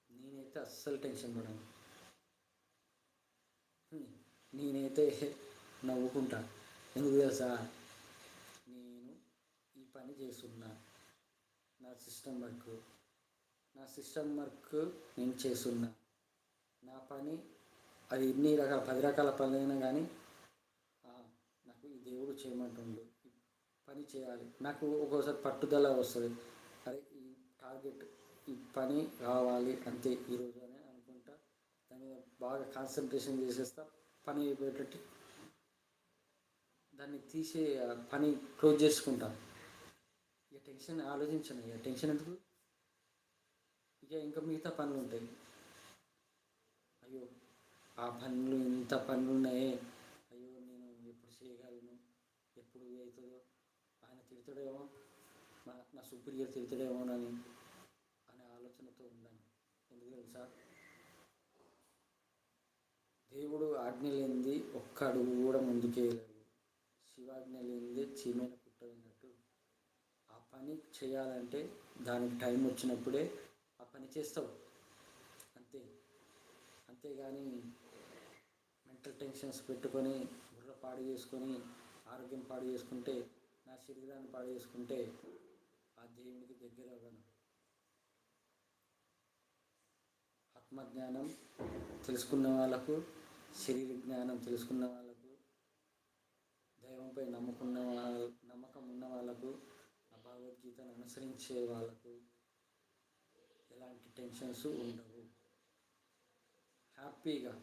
Speaker 1: నేనైతే అస్సలు టెన్షన్ పడను. నేనైతే నవ్వుకుంటా. ఎందుకు తెలుసా? నేను ఈ పని చేస్తున్నా, నా సిస్టమ్ వర్క్ నేను చేస్తున్నా. నా పని అది 10 రకాల పనులైనా కానీ నాకు ఈ దేవుడు చేయమంటుండు, ఈ పని చేయాలి. నాకు ఒక్కోసారి పట్టుదల వస్తుంది, అరే ఈ టార్గెట్, ఈ పని కావాలి అంతే ఈరోజు అని అనుకుంటా. దాని మీద బాగా కాన్సన్ట్రేషన్ చేసేస్తా, పని అయిపోయేటట్టు దాన్ని పని క్లోజ్ చేసుకుంటా. ఇక టెన్షన్ ఆలోచించను. ఇక టెన్షన్ ఎందుకు? ఇంకా మిగతా పనులు ఉంటాయి. అయ్యో ఆ పనులు, ఇంత పనులు ఉన్నాయే, అయ్యో నేను ఎప్పుడు చేయగలను, ఎప్పుడు అవుతుందో, ఆయన తిడతాడేమో, నా సుపీరియర్ తిడతాడేమోనని అనే ఆలోచనతో ఉన్నాను. ఎందుకు తెలుసా? దేవుడు ఆజ్ఞ లేనిది ఒక్క అడుగు కూడా ముందుకేయలేవు. శివాజ్ఞ లేనిదే చీమైన పుట్టదన్నట్టు ఆ పని చేయాలంటే దానికి టైం వచ్చినప్పుడే ఆ పని చేస్తావు అంతే. అంతేగాని మెంటల్ టెన్షన్స్ పెట్టుకొని బుర్ర పాడు చేసుకొని ఆరోగ్యం పాడు చేసుకుంటే, నా శరీరాన్ని పాడు చేసుకుంటే ఆ దేవునికి దగ్గర అవ్వను. ఆత్మజ్ఞానం తెలుసుకున్న వాళ్ళకు, శరీర జ్ఞానం తెలుసుకున్న వాళ్ళకు, దైవంపై నమ్మకం ఉన్న వాళ్ళకు, ఆ భగవద్గీతను అనుసరించే వాళ్ళకు ఎలాంటి టెన్షన్స్ ఉండవు. హ్యాపీగా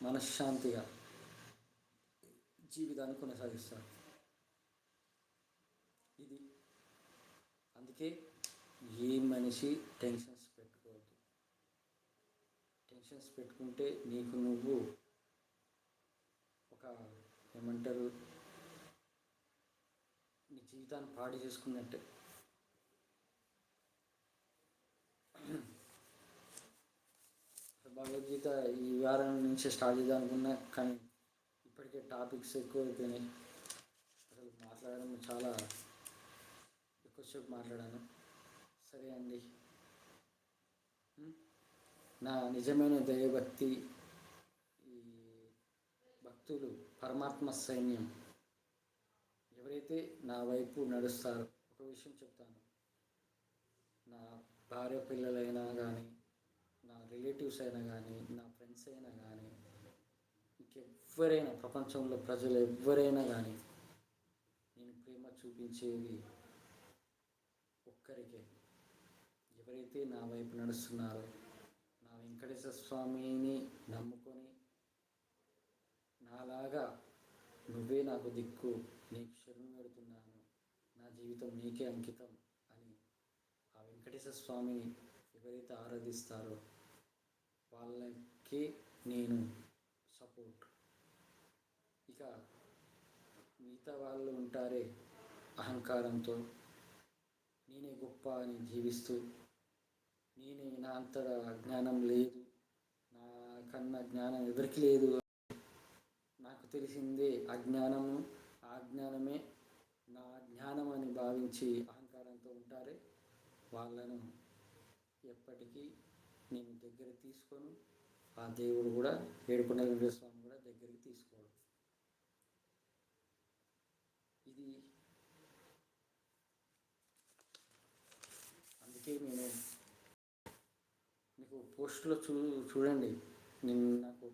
Speaker 1: మనశ్శాంతిగా జీవితాన్ని కొనసాగిస్తారు. ఇది అందుకే ఏ మనిషి టెన్షన్స్ పెట్టుకోవద్దు. టెన్షన్స్ పెట్టుకుంటే నీకు నువ్వు ఒక ఏమంటారు, నీ జీవితాన్ని పాడు చేసుకున్నట్టే. భగవద్గీత ఈ వారం నుంచి స్టార్ట్ చేద్దాం అనుకున్నా, కానీ ఇప్పటికే టాపిక్స్ ఎక్కువ అయిపోయినాయి. అసలు మాట్లాడడం చాలా ఎక్కువసేపు మాట్లాడాను. సరే అండి, నా నిజమైన దైవభక్తి, ఈ భక్తులు పరమాత్మ సైన్యం ఎవరైతే నా వైపు నడుస్తారో, ఒక విషయం చెప్తాను, నా భార్య పిల్లలైనా కానీ, నా రిలేటివ్స్ అయినా కానీ, నా ఫ్రెండ్స్ అయినా కానీ, ఇంకెవ్వరైనా ప్రపంచంలో ప్రజలు ఎవ్వరైనా కానీ, నేను ప్రేమ చూపించేది ఒక్కరికే. ఎవరైతే నా వైపు నడుస్తున్నారో, నా వెంకటేశ్వర స్వామిని నమ్ముకొని నాలాగా నువ్వే నాకు దిక్కు, నీకు శరణు పెడుతున్నాను, నా జీవితం నీకే అంకితం అని ఆ వెంకటేశ్వర స్వామిని ఎవరైతే ఆరాధిస్తారో వాళ్ళకి నేను సపోర్ట్. ఇక మిగతా వాళ్ళు ఉంటారే అహంకారంతో, నేనే గొప్ప అని జీవిస్తూ, నా అంతట జ్ఞానం లేదు, నాకన్నా జ్ఞానం ఎవరికి లేదు, నాకు తెలిసిందే అజ్ఞానము, ఆ జ్ఞానమే నా జ్ఞానం అని భావించి అహంకారంతో ఉంటారే వాళ్ళను ఎప్పటికీ నేను దగ్గర తీసుకొని, ఆ దేవుడు కూడా, ఏడుకొండల వెంకటేశ్వర స్వామి కూడా దగ్గరికి తీసుకోవడం. ఇది అందుకే నేను మీకు పోస్టులో చూడండి, నేను నాకు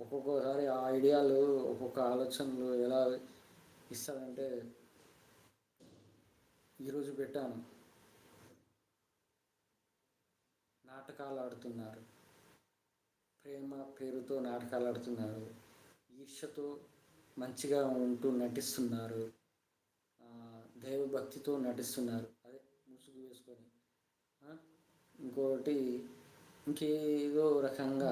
Speaker 1: ఒక్కొక్కసారి ఆ ఐడియాలు, ఒక్కొక్క ఆలోచనలు ఎలా ఇస్తాడంటే, ఈరోజు పెట్టాను, నాటకాలు ఆడుతున్నారు, ప్రేమ పేరుతో నాటకాలు ఆడుతున్నారు, ఈర్ష్యతో మంచిగా ఉంటూ నటిస్తున్నారు, దైవభక్తితో నటిస్తున్నారు, అదే ముసుగు వేసుకొని, ఇంకోటి ఇంకేదో రకంగా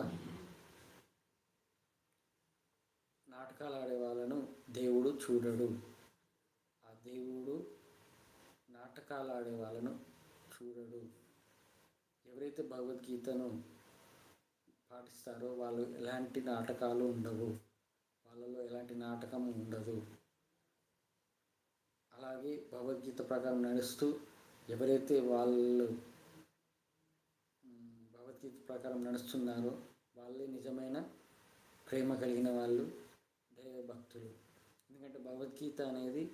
Speaker 1: నాటకాలు ఆడే వాళ్ళను దేవుడు చూడడు. ఆ దేవుడు నాటకాలు ఆడే వాళ్ళను చూడడు. ఎవరైతే భగవద్గీతను పాటిస్తారో వాళ్ళు ఎలాంటి నాటకాలు ఉండవు, వాళ్ళలో ఎలాంటి నాటకం ఉండదు. అలాగే భగవద్గీత ప్రకారం నడుస్తూ ఎవరైతే వాళ్ళు భగవద్గీత ప్రకారం నడుస్తున్నారో వాళ్ళే నిజమైన ప్రేమ కలిగిన వాళ్ళు, దైవభక్తులు. ఎందుకంటే భగవద్గీత అనేది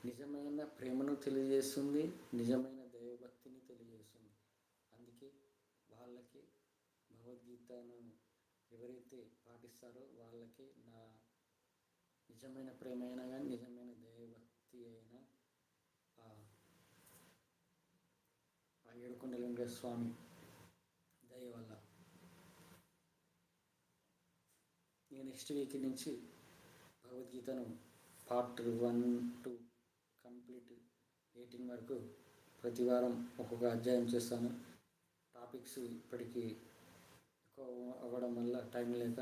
Speaker 1: నిజమైన ప్రేమను తెలియజేస్తుంది, నిజమైన దైవభక్తిని తెలియజేస్తుంది. అందుకే వాళ్ళకి భగవద్గీతను ఎవరైతే పాటిస్తారో వాళ్ళకి నా నిజమైన ప్రేమ అయినా కానీ, నిజమైన దైవభక్తి అయినా ఆ ఏడుకొండల వెంకటేశ్వర స్వామి దయ వల్ల. నేను నెక్స్ట్ వీక్ నుంచి భగవద్గీతను పార్ట్ 1 to కంప్లీట్ 18 వరకు ప్రతి వారం ఒక్కొక్క అధ్యాయం చేస్తాను. టాపిక్స్ ఇప్పటికీ ఎక్కువ అవ్వడం వల్ల టైం లేక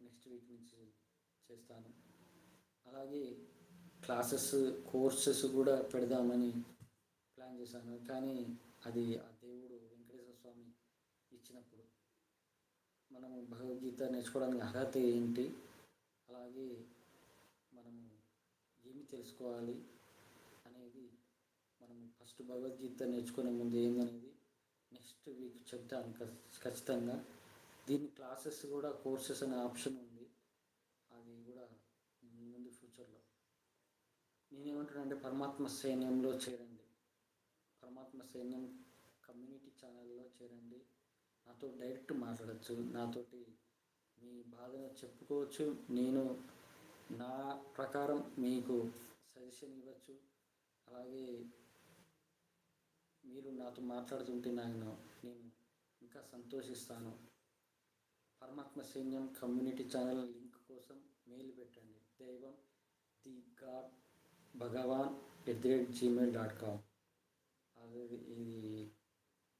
Speaker 1: నెక్స్ట్ వీక్ నుంచి చేస్తాను. అలాగే క్లాసెస్, కోర్సెస్ కూడా పెడదామని ప్లాన్ చేశాను, కానీ అది ఆ దేవుడు వెంకటేశ్వర స్వామి ఇచ్చినప్పుడు మనము భగవద్గీత నేర్చుకోవడానికి అర్హత ఏంటి, అలాగే మనము ఏమి తెలుసుకోవాలి అనేది మనము ఫస్ట్ భగవద్గీత నేర్చుకునే ముందు ఏందనేది నెక్స్ట్ వీక్ చెప్తాను ఖచ్చితంగా. దీని క్లాసెస్ కూడా కోర్సెస్ అనే ఆప్షన్ ఉంది, అది కూడా ముందు ఫ్యూచర్లో. నేనేమంటానంటే పరమాత్మ సైన్యంలో చేరండి, పరమాత్మ సైన్యం కమ్యూనిటీ ఛానల్లో చేరండి. నాతో డైరెక్ట్ మాట్లాడచ్చు, నాతోటి మీ బాధను చెప్పుకోవచ్చు. నేను నా ప్రకారం మీకు సజెషన్ ఇవ్వచ్చు. అలాగే మీరు నాతో మాట్లాడుతుంటే నేను ఇంకా సంతోషిస్తాను. పరమాత్మ సైన్యం కమ్యూనిటీ ఛానల్ లింక్ కోసం మెయిల్ పెట్టండి, దైవం ది గాడ్ భగవాన్ @gmail.com. అది ఇది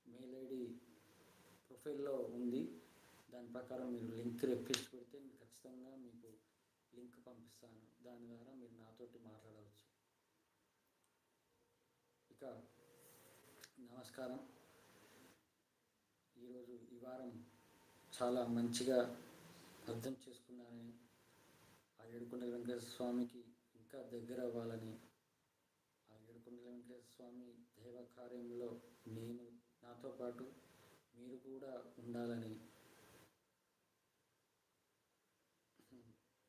Speaker 1: మెయిల్ ఐడి ప్రొఫైల్లో ఉంది. దాని ప్రకారం మీరు లింక్ రెప్పించి పెడితే నేను ఖచ్చితంగా మీకు లింక్ పంపిస్తాను. దాని ద్వారా మీరు నాతోటి మాట్లాడవచ్చు. ఇక నమస్కారం. ఈ వారం చాలా మంచిగా అర్థం చేసుకున్నానని, ఆ ఏడుకొండల వెంకటేశ్వర స్వామికి ఇంకా దగ్గర అవ్వాలని, ఆ ఏడుకొండల వెంకటేశ్వర స్వామి దైవ కార్యంలో నాతో పాటు మీరు కూడా ఉండాలని.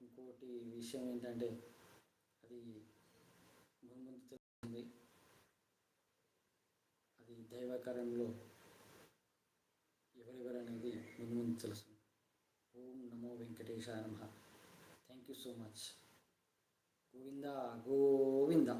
Speaker 1: ఇంకోటి విషయం ఏంటంటే అది ముందు తెలుస్తుంది, అది దైవ కార్యంలో ఎవరెవరనేది ముందు తెలుసు. ఓం నమో వెంకటేశాయ నమః. Thank you so much. Govinda Govinda.